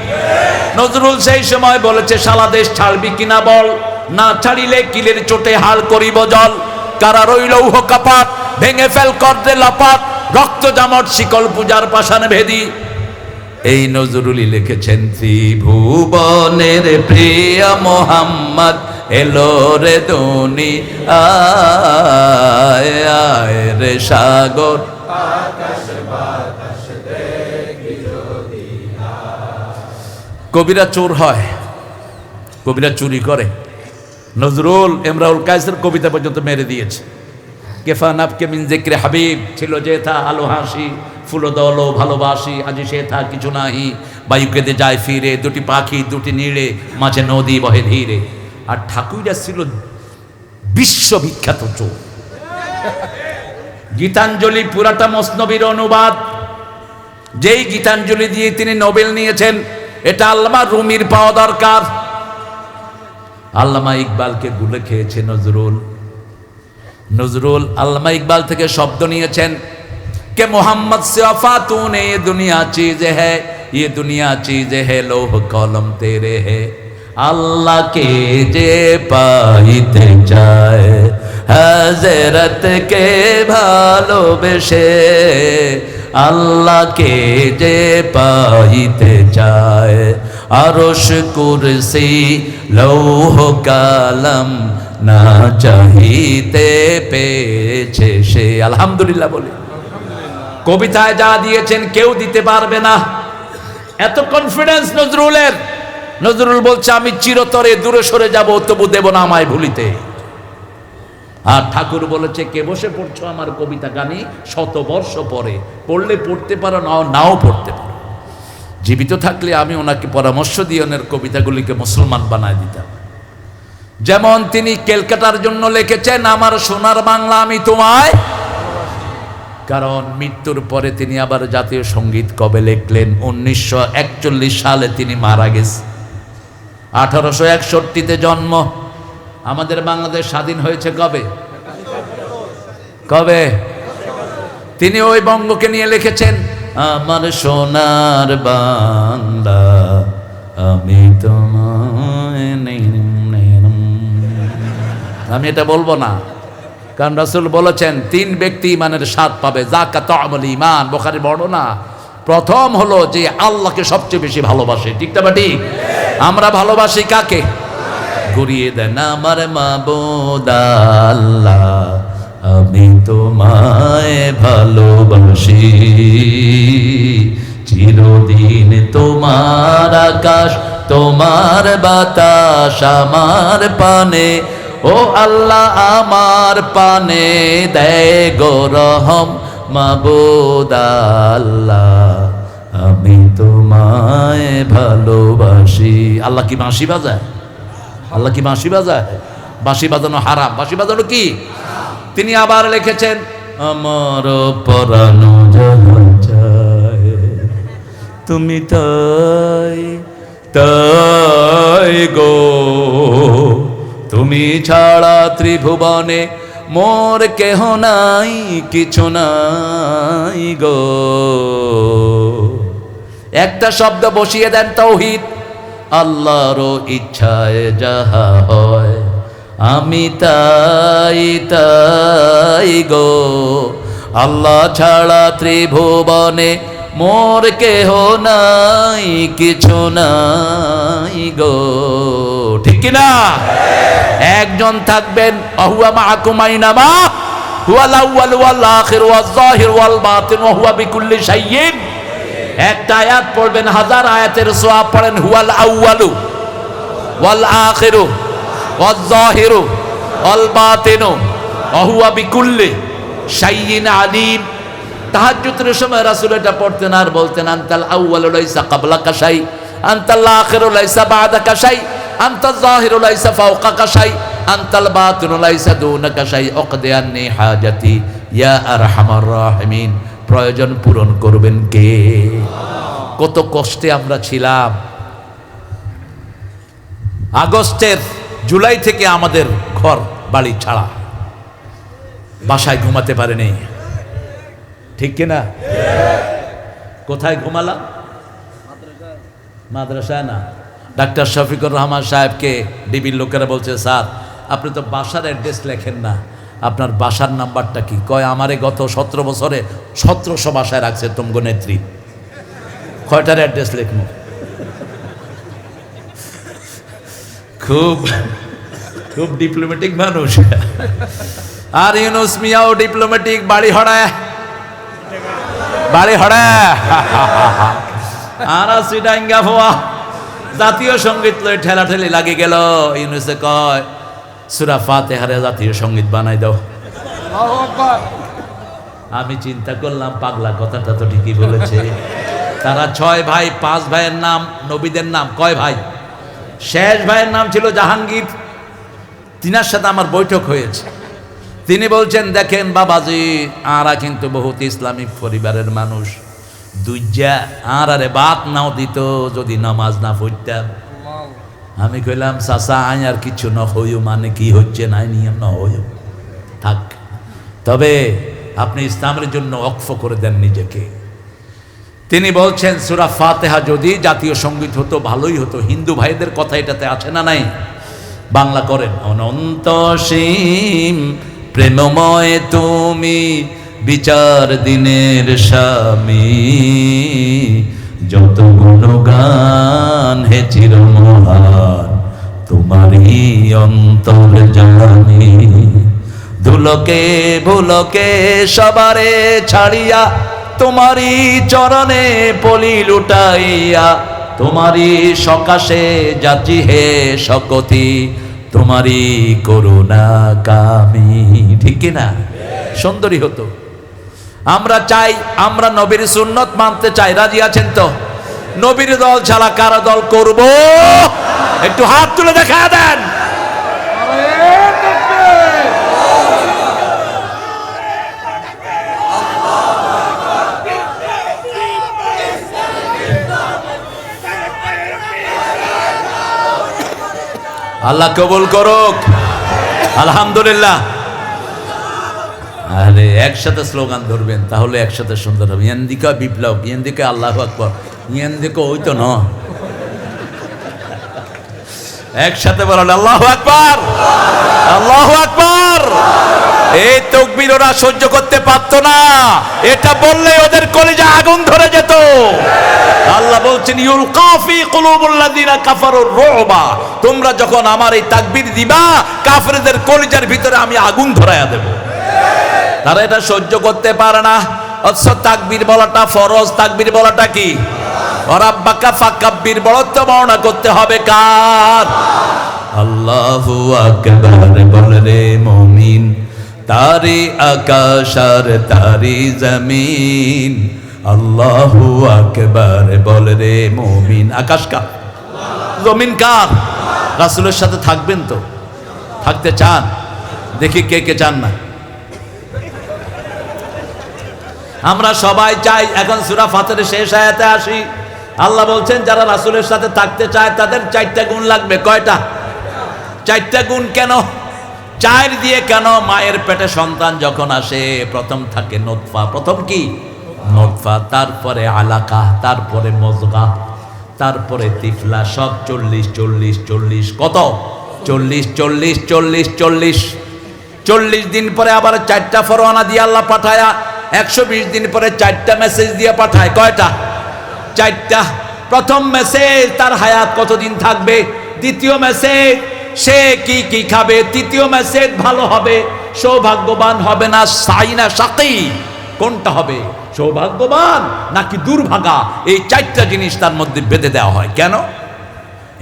নজরুল সেই সময় বলেছে, সারা দেশ ছাড়বি কিনা বল, না ছাড়িলে কিলের চোটে হাল করিব জল। কারা রইল উহ কাপাত, ভেঙে ফেল করদে লাপাত, রক্ত জামট শিকল পূজার পাষাণ ভেদি। এই নজরুলই লিখেছেন, ত্রিভুবনের প্রিয় মোহাম্মদ এলো রে দুনিয়ায়, আয় রে সাগর কবিরা চোর হয়, কবিরা চুরি করে। নজরুল ইমরাউল কায়েসের কবিতা পর্যন্ত মেরে দিয়েছে। কেফা নাফকে মিন যিকরে হাবিব, ছিল যে থা আলো হাসি, ফুলো দলো ভালোবাসি, আজি সে থা কিছু নাহি, বায়ু কেঁদে যায় ফিরে, দুটি পাখি দুটি নীড়ে, মাঝে নদী বহে ধীরে। আর ঠাকুররা ছিল বিশ্ববিখ্যাত চোর। গীতাঞ্জলি পুরাটা মসনবীর অনুবাদ। যেই গীতাঞ্জলি দিয়ে তিনি নোবেল নিয়েছেন, এটা আল্লামা রুমির পাওয়া দরকার। আল্লামা ইকবালকে গুলে খেয়েছে নজরুল। নজরুল আল্লামা ইকবাল থেকে শব্দ নিয়েছেন, কে মোহাম্মদ সে वफा तूने ये दुनिया चीज है, ये दुनिया चीज है लोह कलम तेरे है। আল্লাহ কে যে পাইতে চায়, হযরত কে ভালোবেসে, আল্লাহকে যে পাইতে চায়, আরশ কুরসি লৌহ কালাম না চাহিতে পেয়েছে সে। আলহামদুলিল্লাহ বলি। কবিতায় যা দিয়েছেন কেউ দিতে পারবে না, এত কনফিডেন্স নজরুলের। নজরুল বলছে, আমি চিরতরে দূরে সরে যাব, তবু দেব না আমায় ভুলিতে। আর ঠাকুর বলেছে, কে বসে পড়ছো আমার কবিতা গানি, 100 বর্ষ পরে পড়লে পড়তে পারো, নাও পড়তে পারো। জীবিত থাকলে আমি ওনাকে পরামর্শ দিয়ে ওনার কবিতাগুলিকে মুসলমান বানায় দিতাম। যেমন তিনি ক্যালকাটার জন্য লিখেছেন, আমার সোনার বাংলা আমি তোমায়। কারণ মৃত্যুর পরে তিনি আবার জাতীয় সঙ্গীত কবে লিখলেন? 1941 সালে তিনি মারা গেছে। 1861-তে জন্ম। আমাদের বাংলাদেশ স্বাধীন হয়েছে কবে? কবে? তিনি ওই বঙ্গকে নিয়ে লিখেছেন, আমার সোনার বাংলা আমি তোমায়। আমি এটা বলবো না, কারণ রাসূল বলেছেন 3 ব্যক্তি ইমানের স্বাদ পাবে। যাকা তা'মুল ঈমান, বুখারী বর্ণনা। প্রথম হলো যে আল্লাহকে সবচেয়ে বেশি ভালোবাসে। ঠিক না ঠিক? আমরা ভালোবাসি কাকে? ঘুরিয়ে দেন, আমার মাবুদ আল্লাহ আমি তোমায় ভালোবাসি, চিরদিন তোমার আকাশ তোমার বাতাস আমার পানে, ও আল্লাহ আমার পানে দেয় গো রহম মাবুদ আল্লাহ আমি তোমায় ভালোবাসি। আল্লাহ কি বাঁশি বাজায়? আল্লাহ কি বাঁশি বাজায়? বাঁশি বাজানো হারাম। বাঁশি বাজানো কি? তিনি আবার লিখেছেন, আমার পরানো যাহা চায় তুমি তাই তাই গো, তুমি ছাড়া ত্রিভুবনে মোর কেহ নাই, কিছু নাই গো। একটা শব্দ বসিয়ে দেন, তাওহীদ। আল্লাহর ইচ্ছায় যাহা হয় আমি তাই তাই গো, আল্লাহ ছাড়া ত্রিভুবনে মোর কেহ নাই, কিছু নাই গো। ঠিক কিনা? একজন থাকবেন আহুয়া মাআকুম আইনামা হুয়াল আউয়ালু ওয়াল আখিরু ওয়াজ যাহিরু ওয়াল বাতিন ওয়া হুয়া বিকুল্লি শাইইন। একটা আয়াত পড়বেন, হাজার আয়াতের সওয়াব পড়েন। হুয়াল আউয়ালু ওয়াল আখিরু ওয়াজ যাহিরু ওয়াল বাতিনু ওয়া হুয়া বিকুল্লি শাইইন আলিম। তাহাজ্জুদের সময় রাসূল এটা পড়তেন আর বলতেন, আনতাল আউয়ালু লাইসা ক্বাবলাকা শাই, আনতাল আখিরু লাইসা বা'দাকা শাই, আনতাল যাহিরু লাইসা ফাওকাকা শাই, আনতাল বাতিনু লাইসা দুনাকা শাই, উকদি আন্নি হাজাতি ইয়া আরহামার রাহিমিন। প্রয়োজন পূরণ করবেন কে? কত কষ্টে আমরা ছিলাম। আগস্টের জুলাই থেকে আমাদের ঘর বাড়ি ছাড়া, বাসায় ঘুমাতে পারেনি, ঠিক কিনা? কোথায় ঘুমালাম? মাদ্রাসায় না। ডাক্তার শফিকুর রহমান সাহেবকে ডিবির লোকেরা বলছে, স্যার আপনি তো বাসার অ্যাড্রেস লেখেন না, আপনার বাসার নাম্বারটা কি? কয় আমারে গত 17 বছরে 1700 বাসায় রাখছে তুমগো নেত্রী, কয়টার অ্যাড্রেস লিখব? খুব খুব ডিপ্লোম্যাটিক মানুষ। আর ইউনুস মিয়াও ডিপ্লোম্যাটিক, বাড়ি হড়ায় বাড়ি হড়ায় আর সিডাঙ্গা ভোয়া জাতীয় সঙ্গীত লই ঠেলাঠেলি লাগে গেল। ইউনুসে কয় সূরা ফাতিহারে জাতীয় সঙ্গীত বানাই দাও। আমি চিন্তা করলাম পাগলা, কথাটা তো ঠিকই বলেছে। তারা 6 ভাই, 5 ভাইয়ের নাম নবীদের নাম। কয় ভাই? শেষ ভাইয়ের নাম ছিল জাহাঙ্গীর। তিনার সাথে আমার বৈঠক হয়েছে। তিনি বলছেন, দেখেন বাবাজি, আরা কিন্তু বহুত ইসলামিক পরিবারের মানুষ, দুইজা আরে বাত নাও দিত যদি নামাজ না পড়তাম। আমি কইলাম, চাচা আই আর কিছু ন হইও, মানে কি হচ্ছে নাই নিয়ম ন হইও থাক, তবে আপনি ইসলামের জন্য ওয়াকফ করে দেন নিজেকে। তিনি বলছেন, সূরা ফাতিহা যদি জাতীয় সঙ্গীত হতো ভালোই হতো। হিন্দু ভাইদের কথা এটাতে আছে না নাই? বাংলা করেন। অনন্ত সীম প্রেমময় তুমি, বিচার দিনের স্বামী, যত গুণগান হে চিরমহান, তোমারই অন্তর জানি। ধুলোকে ভুলোকে সবারে ছাড়িয়া, তোমারই চরণে পলি লুটাইয়া, তোমারই সকাশে যাচি হে শকতি, তোমারই করুণা কামি। ঠিক কিনা? সুন্দরী হতো। আমরা চাই, আমরা নবীর সুন্নত মানতে চাই। রাজি আছেন তো? নবীর দল ছাড়া কারা দল করব? একটু হাত তুলে দেখা দেন। আল্লাহ কবুল করুক। আলহামদুলিল্লাহ। আরে একসাথে স্লোগান ধরবেন, তাহলে একসাথে সুন্দর হবে। ইয়ান্দিকা বিপ্লব, ইয়ান্দিকা আল্লাহু আকবার, ইয়ান্দিকা ওই তো না। একসাথে বলেন আল্লাহু আকবার, আল্লাহু আকবার। এই তাকবীর ওরা সহ্য করতে পারতো না। এটা বললে ওদের কলিজা আগুন ধরে যেত। আল্লাহ বলছেন, ইউলকা ফি কুলুবিল্লাযিনা কাফারুর রুবা, তোমরা যখন আমার এই তাকবীর দিবা, কাফেরদের কলিজার ভিতরে আমি আগুন ধরায়া দেব। তারা এটা সহ্য করতে পারে না। অথচ তাকবীর বলাটা ফরজ। তাকবীর বলাটা কি? রাব্বাকা ফাকাব্বির, বড়ত্ব বর্ণনা করতে হবে কার? আল্লাহু আকবার বল রে মুমিন, তারি আকাশ আর তারি জমিন। আল্লাহু আকবার বল রে মুমিন। আকাশ কার? জমিন কার? রাসূলের সাথে থাকবেন তো? থাকতে চান? দেখি কে কে চান না। আমরা সবাই চাই। এখন সূরা ফাতিহার শেষ আয়াতে আসি। আল্লাহ বলছেন, যারা রাসূলের সাথে থাকতে চায় তাদের 4টা গুণ লাগবে। কয়টা? 4টা গুণ। কেন 4 দিয়ে? কেন? মায়ের পেটে সন্তান যখন আসে, প্রথম থাকে নুতফা। প্রথম কি? নুতফা, তারপরে আলাকা, তারপরে মুজগা, তারপরে তিফলা। সব 40 40 40। কত? 40 40 40 40। 40 দিন পরে আবার 4টা ফরমানা দিয়ে আল্লাহ পাঠায়া 120 দিন পরে 4টা মেসেজ দিয়ে পাঠায়। কয়টা? 4টা। প্রথম মেসেজ, তার হায়াত কতদিন থাকবে। দ্বিতীয় মেসেজ, সে কি কি খাবে, তৃতীয় মেসেজ ভালো হবে, সৌভাগ্যবান হবে না সাই না সাকি, কোনটা হবে, সৌভাগ্যবান নাকি দুর্ভাগা? এই চারটা জিনিস তার মধ্যে বেঁধে দেওয়া হয়। কেন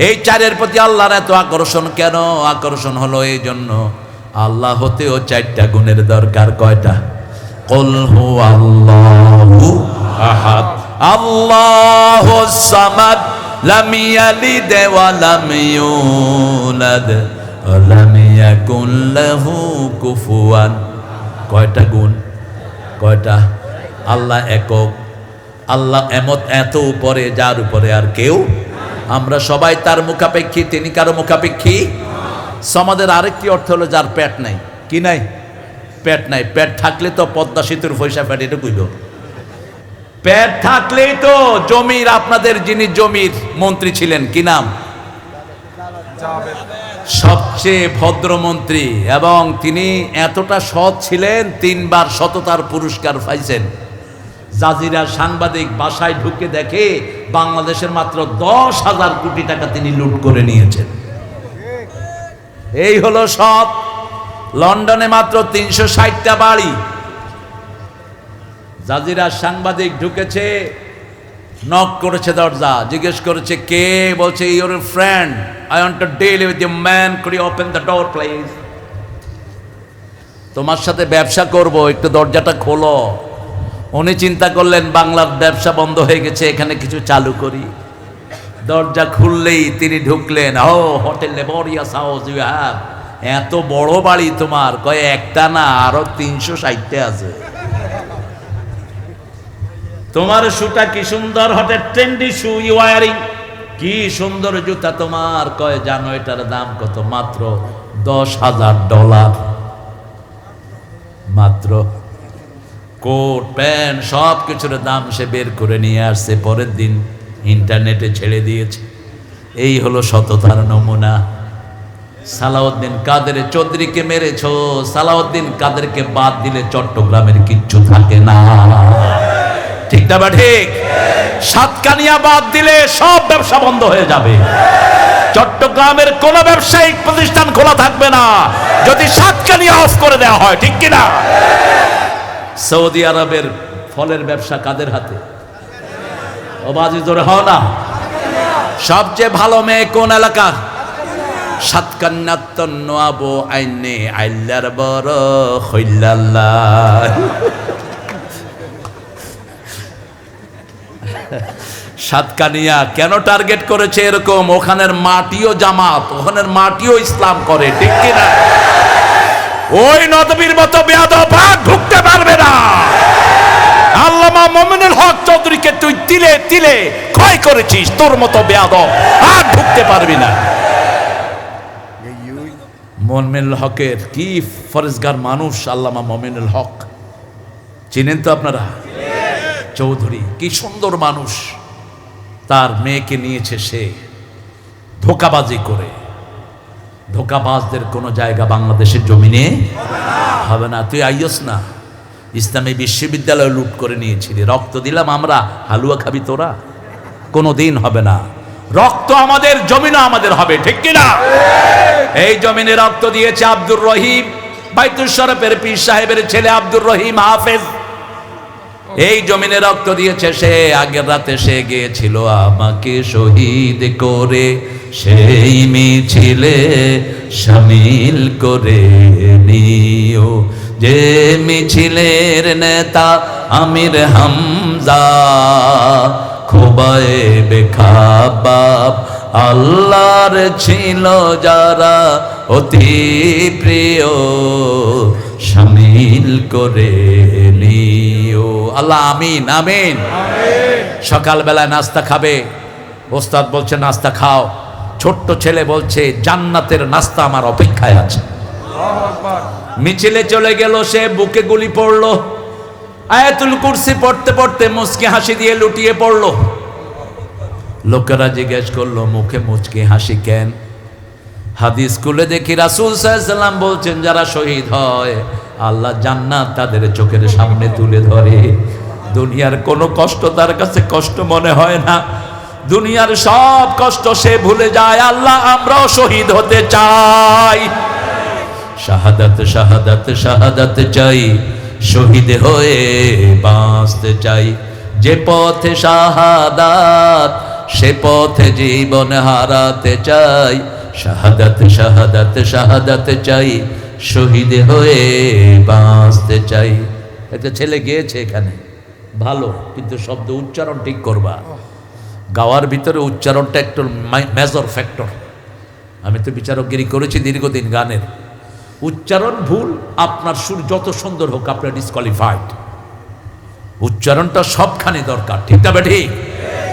এই চারের প্রতি আল্লাহর এত আকর্ষণ? কেন আকর্ষণ হলো? এই জন্য আল্লাহ হতেও চারটা গুণের দরকার। কয়টা? কুল হুয়াল্লাহু আহাদ, আল্লাহুস সামাদ, লাম ইয়ালিদ ওয়া লাম ইউলাদ ওয়া লাম ইয়াকুল লাহু কুফুয়ান। কয়টা গুণ? কয়টা? আল্লাহ একক, আল্লাহ এত উপরে, যার উপরে আর কেউ। আমরা সবাই তার মুখাপেক্ষী, তিনি কারো মুখাপেক্ষী। সমাজের আরেকটি অর্থ হলো যার পেট নাই। কি নাই? পেট নাই। পেট থাকলে তো পদ্মা সেতুর পয়সা পেট, এটা কইল। পেট থাকলেই তো জমির, আপনাদের যিনি জমির মন্ত্রী ছিলেন, কি নাম? সবচেয়ে ভদ্রমন্ত্রী, এবং তিনি এতটা সৎ ছিলেন, 3 বার সততার পুরস্কার পাইছেন। জাজিরা সাংবাদিক বাসায় ঢুকে দেখে বাংলাদেশের মাত্র 10,000 কোটি টাকা তিনি লুট করে নিয়েছেন। এই হলো সৎ। লন্ডনে মাত্র 360টা বাড়ি। জাজিরা সাংবাদিক ঢুকেছে, নক করেছে দরজা, জিজ্ঞেস করেছে কে? বলছে your friend, I want to deal with you man, could you open the door please? তোমার সাথে ব্যবসা করব, একটু দরজাটা খোলো। উনি চিন্তা করলেন বাংলার ব্যবসা বন্ধ হয়ে গেছে, এখানে কিছু চালু করি। দরজা খুললেই তিনি ঢুকলেন। ও hotel laborious house you have, এত বড় বাড়ি তোমার? কয় একটা না, আরো 360টা আছে। তোমার শুটা কি সুন্দর, হটে ট্রেন্ডি শু ইউ ওয়ারিং, কি সুন্দর জুতা তোমার। কয় জানো এটার দাম কত? মাত্র $10,000। মাত্র কোট প্যান্ট সব কিছুর দাম সে বের করে নিয়ে আসছে, পরের দিন ইন্টারনেটে ছেড়ে দিয়েছে। এই হলো সততার নমুনা। সালাউদ্দিন কাদের চৌধুরীকে মেরেছ, সালাউদ্দিন কাদেরকে বাদ দিলে চট্টগ্রামের কিচ্ছু থাকে না। ঠিক না? ঠিক। সাতকানিয়া বাদ দিলে সব ব্যবসা বন্ধ হয়ে যাবে। চট্টগ্রামের কোন ব্যবসায়িক প্রতিষ্ঠান খোলা থাকবে না যদি সাতকানিয়া অফ করে দেওয়া হয়। ঠিক কিনা? সৌদি আরবের ফলের ব্যবসা কাদের হাতে? ও বাজি জোরে হও না। সবচেয়ে ভালো মেয়ে কোন এলাকা? সাতকান্নাত নোয়াবো আইনে আইল্লার বড় হইল্লাল্লাহ। সাতকানিয়া কেন টার্গেট করেছে এরকম? ওখানের মাটিও জামাত, ওখানের মাটিও ইসলাম করে। ঠিক কিনা? ওই নদীর মতো বেয়াদব ঢুকতে পারবে না। আল্লামা মোমিনুল হক চৌধুরীকে তুই তিলে তিলে ক্ষয় করেছিস, তোর মতো বেয়াদব আর ঢুকতে পারবি না। মোমিনুল হকের কি ফরেজগার মানুষ আল্লামা মোমিনুল হক, চিনেন তো আপনারা? চৌধুরী কি সুন্দর মানুষ। তার মেয়েকে নিয়েছে সে ধোকাবাজি করে। ধোকাবাজদের কোনো জায়গা বাংলাদেশের জমিনে হবে না। তুই আইয়স না, ইসলামী বিশ্ববিদ্যালয় লুট করে নিয়েছিলি, রক্ত দিলাম আমরা, হালুয়া খাবি তোরা? কোনো দিন হবে না। রক্ত আমাদের, জমিনও আমাদের হবে। ঠিক কিনা? এই জমিনে রক্ত দিয়েছে আব্দুর রহিম, বাইতুল শরফের পীর সাহেবের ছেলে আব্দুর রহিম হাফেজ। এই জমিনে রক্ত দিয়েছে সে। আগের রাতে সে গিয়েছিল আমাকে শহীদ করে সেই মিছিলে শামিল করে নিও, যে মিছিলের নেতা আমির হামজা, খোবায়ে বেখাবাব আল্লাহর ছিল যারা অতি প্রিয়, শামিল করে নিও। আল্লাহ আমিন আমিন। সকালবেলায় নাস্তা খাবে, ওস্তাদ বলছে নাস্তা খাও। ছোট্ট ছেলে বলছে জান্নাতের নাস্তা আমার অপেক্ষায় আছে। মিছিলে চলে গেল, সে বুকে গুলি পড়লো। আয়াতুল কুরসি পড়তে পড়তে মুচকি হাসি দিয়ে লুটিয়ে পড়লো। লোকেরা জিজ্ঞেস করলো মুখে মুচকি হাসি কেন? হাদিস খুলে দেখি রাসূল সাল্লাল্লাহু আলাইহি ওয়াসাল্লাম বলছেন যারা শহীদ হয় আল্লাহ জান্নাত তাদের চোখের সামনে তুলে ধরে। দুনিয়ার কোনো কষ্ট তার কাছে কষ্ট মনে হয় না। দুনিয়ার সব কষ্ট সে ভুলে যায়। আল্লাহ আমরাও শহীদ হতে চাই। শাহাদাত শাহাদাত শাহাদাত চাই, শহীদ হয়ে বাঁচতে চাই। যে পথে শাহাদাত সে পথে জীবন হারাতে চাই। শাহাদাত শাহাদাত শাহাদাত চাই, শহীদ হয়ে বাঁচতে চাই। একটা ছেলে গিয়েছে এখানে, ভালো, কিন্তু শব্দ উচ্চারণ ঠিক করবা। গাওয়ার ভিতরে উচ্চারণটা একটু মেজর ফ্যাক্টর। আমি তো বিচারকগিরি করেছি দীর্ঘদিন, গানের উচ্চারণ ভুল, আপনার সুর যত সুন্দর হোক আপনার ডিসকোয়ালিফাইড। উচ্চারণটা সবখানে দরকার, ঠিক না ঠিক?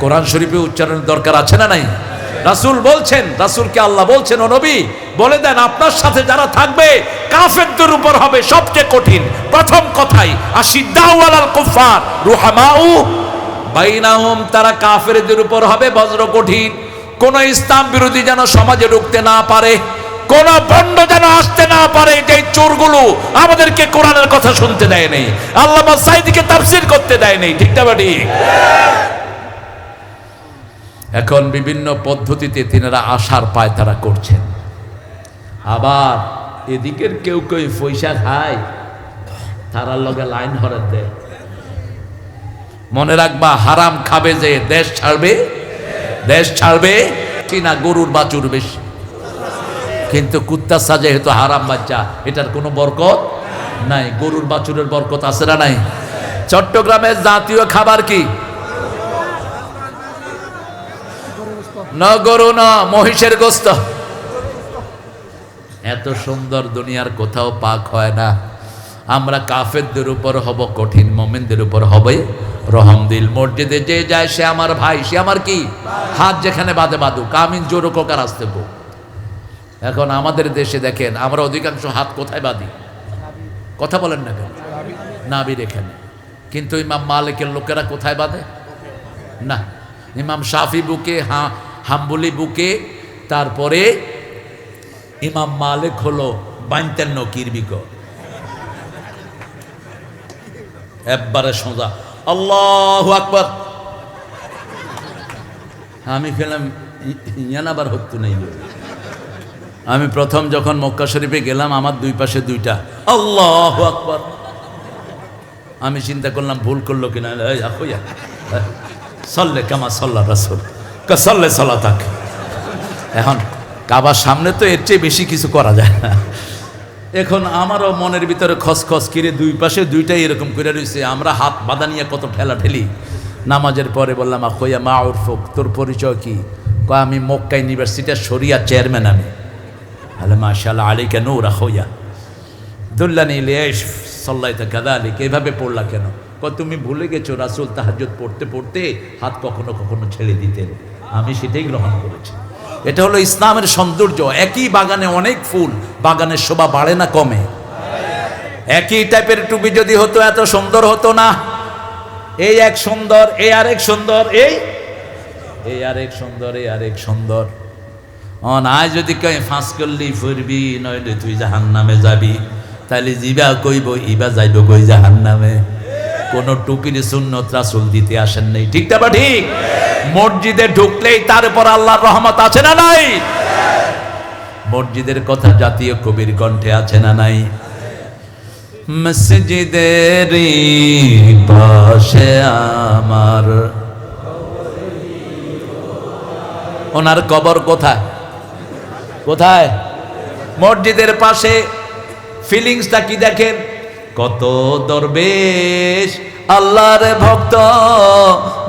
কোরআন শরীফে উচ্চারণের দরকার আছে না নাই? রাসূল বলছেন, রাসূলকে আল্লাহ বলছেন, ও নবী বলে দেন আপনার সাথে যারা থাকবে কাফেরদের উপর হবে সবচেয়ে কঠিন। প্রথম কথাই আশিদ্দাউ আলাল কুফার রুহামাউ বাইনাহুম, তারা কাফেরদের উপর হবে বজ্র কঠিন। কোন ইসলাম বিরোধী যেন সমাজে ঢুকতে না পারে, কোন বন্ড যেন আসতে না পারে। যে চোরগুলো আমাদেরকে কোরআনের কথা শুনতে দেয় নেই, আল্লামা সাঈদীকে তাফসীর করতে দেয় নেই, ঠিক না ঠিক? এখন বিভিন্ন পদ্ধতিতে তিনারা আশার পায় তারা করছেন। আবার এদিকের কেউ কেউ পয়সা খায়, তারার লগে লাইন হরে দেয়। মনে রাখবা, হারাম খাবে যে দেশ ছাড়বে, দেশ ছাড়বে কিনা গরুর বাছুর বেশি, কিন্তু কুত্তা সাজে হয়তো হারাম বাচ্চা, এটার কোনো বরকত নাই। গরুর বাছুরের বরকত আছে না নাই? চট্টগ্রামের জাতীয় খাবার কি? না গরু না, মহিষের গোস্ত। এত সুন্দর দুনিয়ার কোথাও পাক হয় না। আমরা কাফেরদের উপর হব কঠিন, মুমিনদের উপর হবে রহমদিল। মসজিদে যে যায় সে আমার ভাই, সে আমার কি? হাত যেখানে বাঁধে বাঁধুক, আমিন জোরো কোকার আসতে গো। এখন আমাদের দেশে দেখেন আমরা অধিকাংশ হাত কোথায় বাঁধি? কথা বলেন না কেন? নাভির এখানে। কিন্তু ইমাম মালিকের লোকেরা কোথায় বাঁধে? না, ইমাম শাফি বুকে, হাম্বলি বুকে, তারপরে ইমাম মালিক হলো 52 কিরবিক, একবারে সোজা আল্লাহু আকবার। আমি খেলাম ইয়ানাবার হতো নেই। আমি প্রথম যখন মক্কা শরীফে গেলাম, আমার দুই পাশে দুইটা আল্লাহু আকবার। আমি চিন্তা করলাম ভুল করলো কিনা, সল্লে কামা সাল্লা রাসূল সল্লে সালাতাক। এখন কাবার সামনে তো এর চেয়ে বেশি কিছু করা যায় না। এখন আমারও মনের ভিতরে খসখস কিরে, দুই পাশে দুইটাই এরকম করে রয়েছে, আমরা হাত বাঁধা নিয়ে কত ঠেলা ঠেলি। নামাজের পরে বললাম, আখয়া মা উরফুক, তোর পরিচয় কি? কয় আমি মক্কা ইউনিভার্সিটির শরিয়া চেয়ারম্যান। আমি আলে মাশাআল্লাহ আলাইকা নূর আখয়া দুল্লানি লিয়াশ সাল্লাইতা কাযালিক। এইভাবে পড়লা কেন? কয় তুমি ভুলে গেছো রাসূল তাহাজ্জুদ পড়তে পড়তে হাত কখনো কখনো ছেড়ে দিতেন, আমি সেটাই গ্রহণ করেছি। এটা হলো ইসলামের সৌন্দর্য। একই বাগানে অনেক ফুল, বাগানের শোভা বাড়ে না কমে? একই টাইপের টুপি যদি হতো এত সুন্দর হতো না। এই এক সুন্দর, এই আরেক সুন্দর, এই আরেক সুন্দর, এই আরেক সুন্দর। নাই যদি কয় ফাঁস করলি ফুরবি, নইলে তুই জাহান্নামে যাবি, তাহলে জিবা কইব ইবা যাইব কই জাহান্নামে। কোন টুপির সুন্নত রাসূল দিতে আসেন নাই, ঠিক না বা ঠিক? মসজিদে ঢুকলেই তার উপর আল্লাহর রহমত আছে না নাই? মসজিদের কথা জাতীয় কবির কণ্ঠে আছে না নাই? মসজিদের পাশে আমার, ওনার কবর কোথায়? কোথায়? মসজিদের পাশে। ফিলিংসটা কি দেখেন? কত দরবেশ আল্লাহর ভক্ত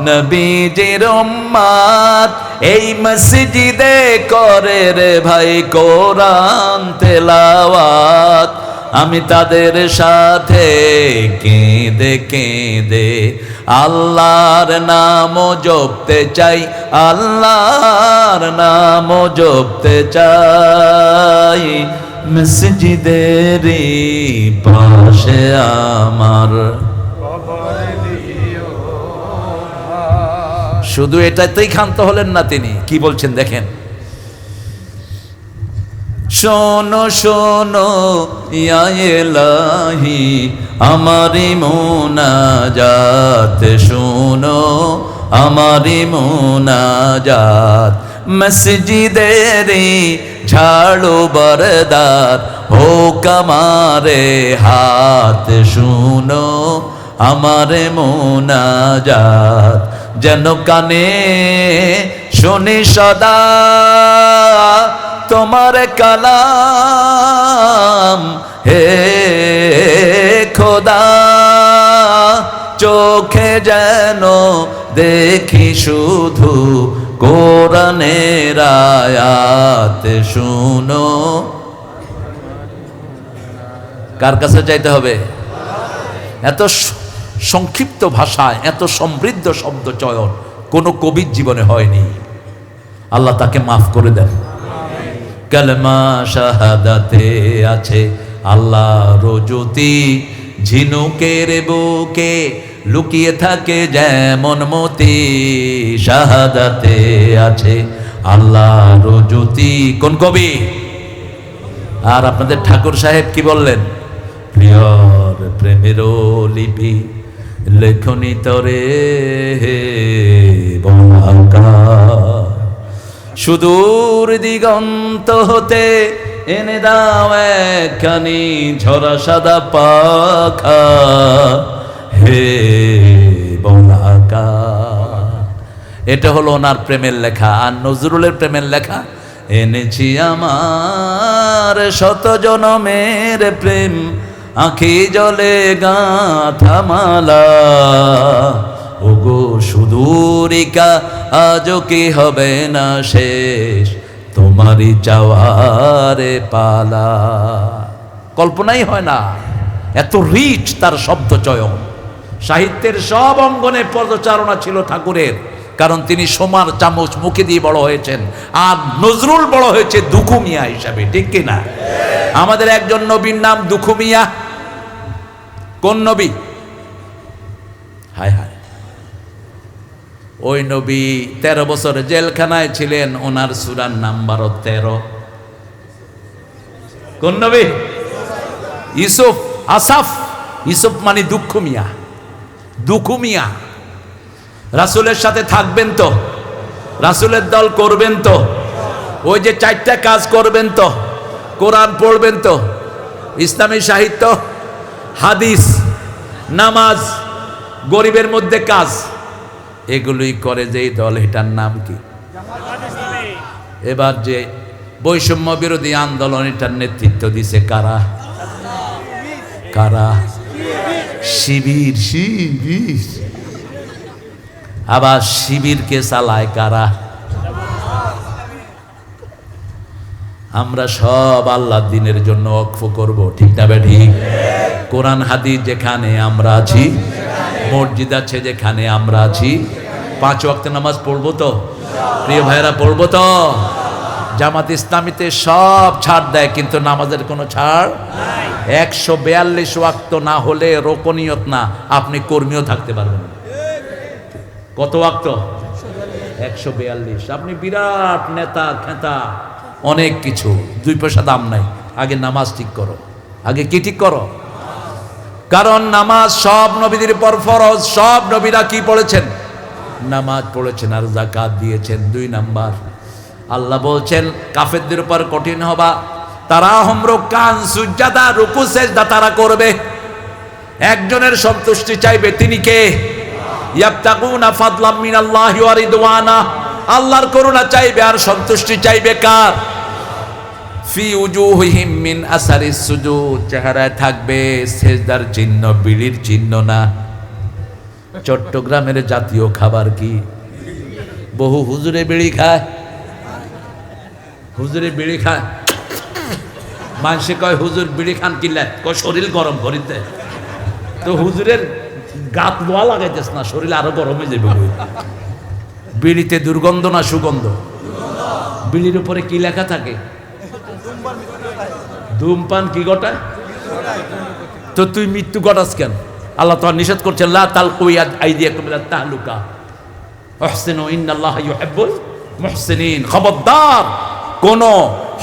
নবীজির উম্মত এই মসজিদে করে রে ভাই কোরআন তেলাওয়াত। আমি তাদের সাথে কেঁদে কেঁদে আল্লাহর নাম জপতে চাই, আল্লাহর নাম জপতে চাই। মসজিদের পাশে আমার। শুধু এটাতেই ক্ষান্ত হলেন না তিনি, কি বলছেন দেখেন। শোনো শোনো ইয়া ইলাহি আমারি মুনাজাত, শোনো আমারি মুনাজাত মসজিদেরি ঝাড়ু বরদার হোক আমারে হাত শুনো আমারে মুনাজাত যেন কানে শুনি সদা তোমার কালাম হে খোদা চোখে যেন দেখি শুধু কোরআনের আয়াত শুনো। কার কাছে চাইতে হবে? এত সংক্ষিপ্ত ভাষায় এত সমৃদ্ধ শব্দ চয়ন কোন কবির জীবনে হয়নি। আল্লাহ তাকে মাফ করে দেন। কালেমা শাহাদাতে আছে আল্লাহর জ্যোতি, ঝিনুকের বুকে লুকিয়ে থাকে যেমন মতি। শাহাদাতে আছে আল্লাহর জ্যোতি। কোন কবি? আর আপনাদের ঠাকুর সাহেব কি বললেন? প্রিয়র প্রেমের লিপি লেখনি তরে বঙ্গা, সুদূর দিগন্ত হতে এনে দাও একখানি ঝরা সাদা পাখা হে বঙ্গা। এটা হলো ওনার প্রেমের লেখা। আর নজরুলের প্রেমের লেখা, এনেছি আমার শত জনমের প্রেম আঁখি জলে গাঁথা মালা। ওগো সুদূরিকা আজও কি হবে না শেষ তোমারই চাওয়ারে পালা। কল্পনাই হয় না এত রিচ তার শব্দ চয়ন। সাহিত্যের সব অঙ্গনে পদচারণা ছিল ঠাকুরের, কারণ তিনি সোমার চামচ মুখে দিয়ে বড় হয়েছেন। আর নজরুল বড় হয়েছে দুখু মিয়া হিসাবে, ঠিক কিনা? আমাদের একজন নবীর নাম দুখু মিয়া। কোন নবী? হায় হায়, ওই নবী 13 বছর জেলখানায় ছিলেন, ওনার সূরার নাম্বার 13। কোন নবী? ইউসুফ, আসাফ। ইউসুফ মানে দুঃখ মিয়া, দুখু মিয়া। রাসূলের সাথে থাকবেন তো, রাসূলের দল করবেন তো, ওই যে 4টা কাজ করবেন তো, কোরআন পড়বেন তো, ইসলামী সাহিত্য, হাদিস, নামাজ, গরিবের মধ্যে কাজ, এগুলোই করে যেই দল, এটার নাম কি? এবার যে বৈষম্য বিরোধী আন্দোলন, এটার নেতৃত্ব দিছে কারা? কারা? শিবির। শিবির। আবার শিবিরকে চালায় কারা? আমরা সব আল্লাহ দিনের জন্য ওয়াকফ করব, ঠিক না ঠিক? কোরআন হাদিস যেখানে আমরা আছি, মসজিদ আছে যেখানে আমরা আছি, 5 ওয়াক্ত নামাজ পড়বো তো? প্রিয় ভাইরা, পড়বো তো? জামাত ইসলামীতে সব ছাড় দেয়, কিন্তু নামাজের কোনো ছাড় নাই। 142 ওয়াক্ত না হলে রোকনিয়ত না, আপনি কর্মীও থাকতে পারবেন না। কত ওয়াক্ত? 142। আপনি বিরাট নেতা খেতা, অনেক কিছু, 2 পয়সা দাম নাই। আগে নামাজ ঠিক করো। আগে কি ঠিক করো? কারণ নামাজ সব নবীদের পর ফরজ। সব নবীরা কি পড়েছেন? নামাজ পড়েছেন আর যাকাত দিয়েছেন। 2 নাম্বার, আল্লাহ বলছেন কাফেরদের উপর কঠিন হবা, তারা রুকান সুজদা, রুকু সেজদা তারা করবে। একজনের সন্তুষ্টি চাইবে, তিনি কে? ইয়াবতাগুনা ফাদলাম মিনাল্লাহি ওয়া রিদওয়ানা, আল্লাহর করুণা চাইবে আর সন্তুষ্টি চাইবে কার? ফি উজুহিহিম মিন আসারিস সুজুদ, চেহারায় থাকবে সেজদার চিহ্ন, বিড়ির চিহ্ন না। চট্টগ্রামের জাতীয় খাবার কি? বহু হুজুরে বিড়ি খায়। হুজুরে বিড়ি খায়, মানুষে কয় হুজুর বিড়ি খান কিল্লা, কয় শরীর গরম করিতে। তো হুজুরের গাত লোয়া লাগাইতেছ না, শরীর আরো গরম হয়ে যাবে। বিড়িতে দুর্গন্ধ না সুগন্ধ? বিড়ির উপরে কি লেখা থাকে? ধূমপান কি ঘটায়? তো তুই মৃত্যু ঘটাস কেন? আল্লাহ তো নিষেধ করছেন, লা তালকু আইদিয়াকুম ইলা তাহলুকা ওয়াহসিনু ইন্নাল্লাহা ইউহিব্বুল মুহসিনিন। খবরদার, কোন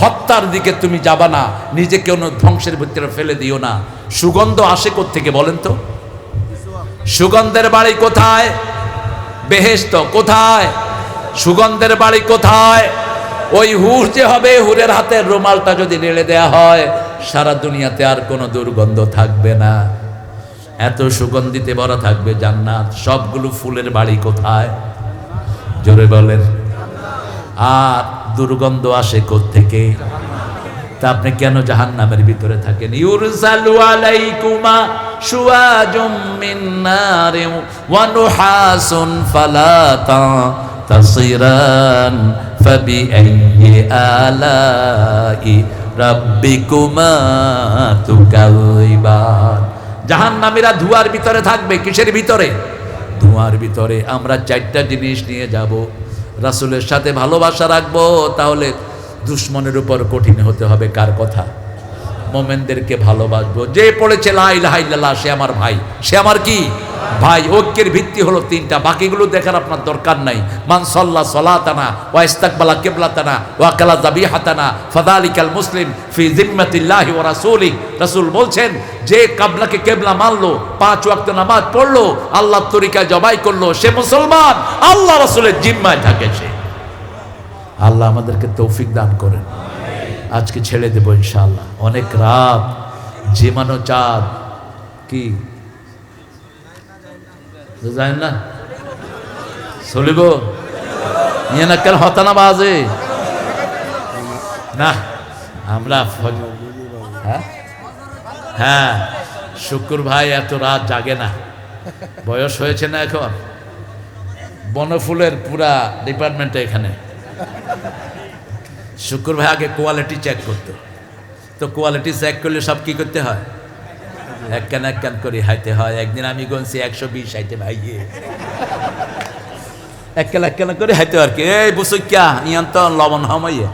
হত্যার দিকে তুমি যাবা না, নিজেকে কোনো ধ্বংসের ভিতরে ফেলে দিও না। সুগন্ধ আসে কোত্থেকে বলেন তো? সুগন্ধের বাড়ি কোথায়? বেহেশত কোথায়? সুগন্ধের বাড়ি কোথায়? ওই হুর যে হবে, হুরের হাতের রুমালটা যদি নেড়ে দেয়া হয়, সারা দুনিয়াতে আর কোনো দুর্গন্ধ থাকবে না, এত সুগন্ধিতে ভরা থাকবে জান্নাত। সবগুলো ফুলের বাড়ি কোথায়? জোরে বলেন। আর দুর্গন্ধ আসে কোত্থেকে? তা আপনি কেন জাহান্নামের ভিতরে থাকেন? ইউরসালু আলাইকুমা শুওয়াজুম মিন নারিন ওয়া নুহাসুন ফালা তাসিরান ফাবিআইয়ি আলাই রাব্বিকুমা তুকাযিবান। জাহান্নামীরা ধোঁয়ার ভিতরে থাকবে। কিসের ভিতরে? ধোঁয়ার ভিতরে। আমরা চারটা জিনিস নিয়ে যাব। রাসূলের সাথে ভালোবাসা রাখবো, তাহলে দুশ্মনের উপর কঠিন হতে হবে। কার কথা? মোমেনদেরকে ভালোবাসবো। যে পড়েছে লা ইলাহা ইল্লাল্লাহ সে আমার ভাই, সে আমার কি ভাই। ঐক্যের ভিত্তি হলো তিনটা, বাকিগুলো দেখার আপনার দরকার নাই। মান সাল্লা সালাতানা ওয়া ইস্তাকবালা কিবলাতানা ওয়া কালা যাবিহাতানা ফাযালিকাল মুসলিম ফি জিম্মাতিল্লাহি ওয়া রাসূলি। রাসূল বলছেন, যে কিবলাকে কিবলা মানলো, 5 ওয়াক্ত নামাজ পড়লো, আল্লাহর তরিকায় জবাই করলো, সে মুসলমান, আল্লাহ রাসূলের জিম্মায় থাকে সে। আল্লাহ আমাদেরকে তৌফিক দান করেন। আজকে ছেড়ে দেব ইনশাআল্লাহ। অনেক রাত, যেমানো চাঁদ কি জানেন না, চলিব নিয়ে না কেন হতানা বাজে না। আমরা হ্যাঁ শুকুর ভাই এত রাত জাগে না, বয়স হয়েছে না এখন। বনফুলের পুরা ডিপার্টমেন্টে এখানে। শুকুর ভাই আগে কোয়ালিটি চেক করতো, তো কোয়ালিটি চেক করলে সব কি করতে হয়? এক কান করে হাইতে হয়। একদিন আমি গুনছি 120 হাইতে ভাইয়ে, এক কান করে হাইতে আর কি। এই বুঝছো ক্যা ইয়ান তো লবণ হামাইয়ে,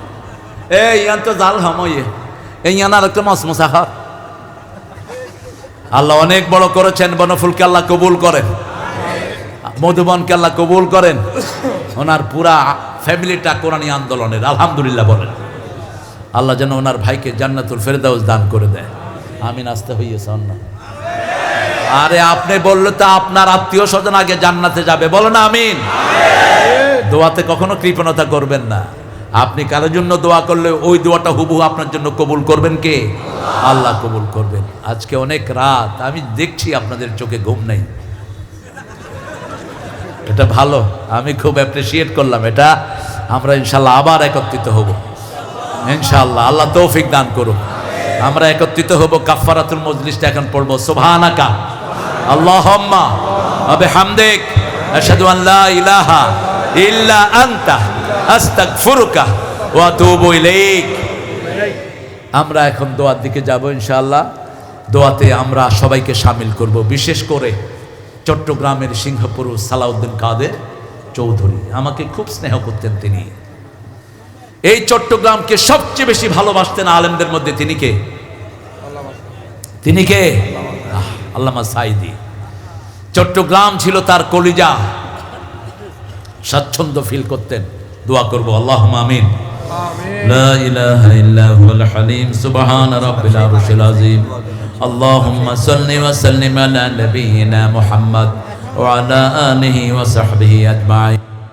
এই ইয়ান তো জাল হামাইয়ে, এই ইয়ান আর একটা মসমসা খার। আল্লাহ অনেক বড় করেছেন। বনফুলকে আল্লাহ কবুল করেন, মধুবনকে আল্লাহ কবুল করেন। ওনার পুরা ফ্যামিলিটা কোরআনী আন্দোলনের, আলহামদুলিল্লাহ বলেন। আল্লাহ যেন ওনার ভাইকে জান্নাতুল ফেরদাউস দান করে দেয়। আমিন। আসতে হইয়েছে না? আরে আপনি বললে তো আপনার আত্মীয় স্বজন আগে জান্নাতে যাবে, বলো না আমিন। দোয়াতে কখনো কৃপণতা করবেন না। আপনি কারোর জন্য দোয়া করলে ওই দোয়াটা হুবহু আপনার জন্য কবুল করবেন কে? আল্লাহ কবুল করবেন। আজকে অনেক রাত, আমি দেখছি আপনাদের চোখে ঘুম নেই, এটা ভালো, আমি খুব অ্যাপ্রিসিয়েট করলাম এটা। আমরা ইনশাল্লাহ আবার একত্রিত হব ইনশাল্লাহ। আল্লাহ তৌফিক দান করুন। আমরা একত্রিত হব। কাফারাতুল মজলিসটা এখন পড়বো। সুবহানাকা আল্লাহুম্মা ওয়া বিহামদিক আশহাদু আন লা ইলাহা ইল্লা আনতা আস্তাগফিরুকা ওয়া আতুবু ইলাইক। আমরা এখন দোয়ার দিকে যাব ইনশাআল্লাহ। দোয়াতে আমরা সবাইকে শামিল করব। বিশেষ করে চট্টগ্রামের সিংহপুর সালাউদ্দিন কাদের চৌধুরী আমাকে খুব স্নেহ করতেন। তিনি এই চট্টগ্রামকে সবচেয়ে বেশি ভালোবাসতেন আলেমদের মধ্যে। তিনি কে? তিনি কে? আল্লামা সাইদি। চট্টগ্রাম ছিল তার কলিজা, স্বাচ্ছন্দ্য ফিল করতেন। দোয়া করব, আল্লাহুম্মা আমিন। লা ইলাহা ইল্লা হুয়াল হালিম সুবহান রাব্বিল আরশিল আযীম। আল্লাহুম্মা সাল্লি ওয়া সাল্লিম আলা নাবিয়িনা মুহাম্মদ ওয়া আলা আলিহি ওয়া সাহবিহি আজমাইন।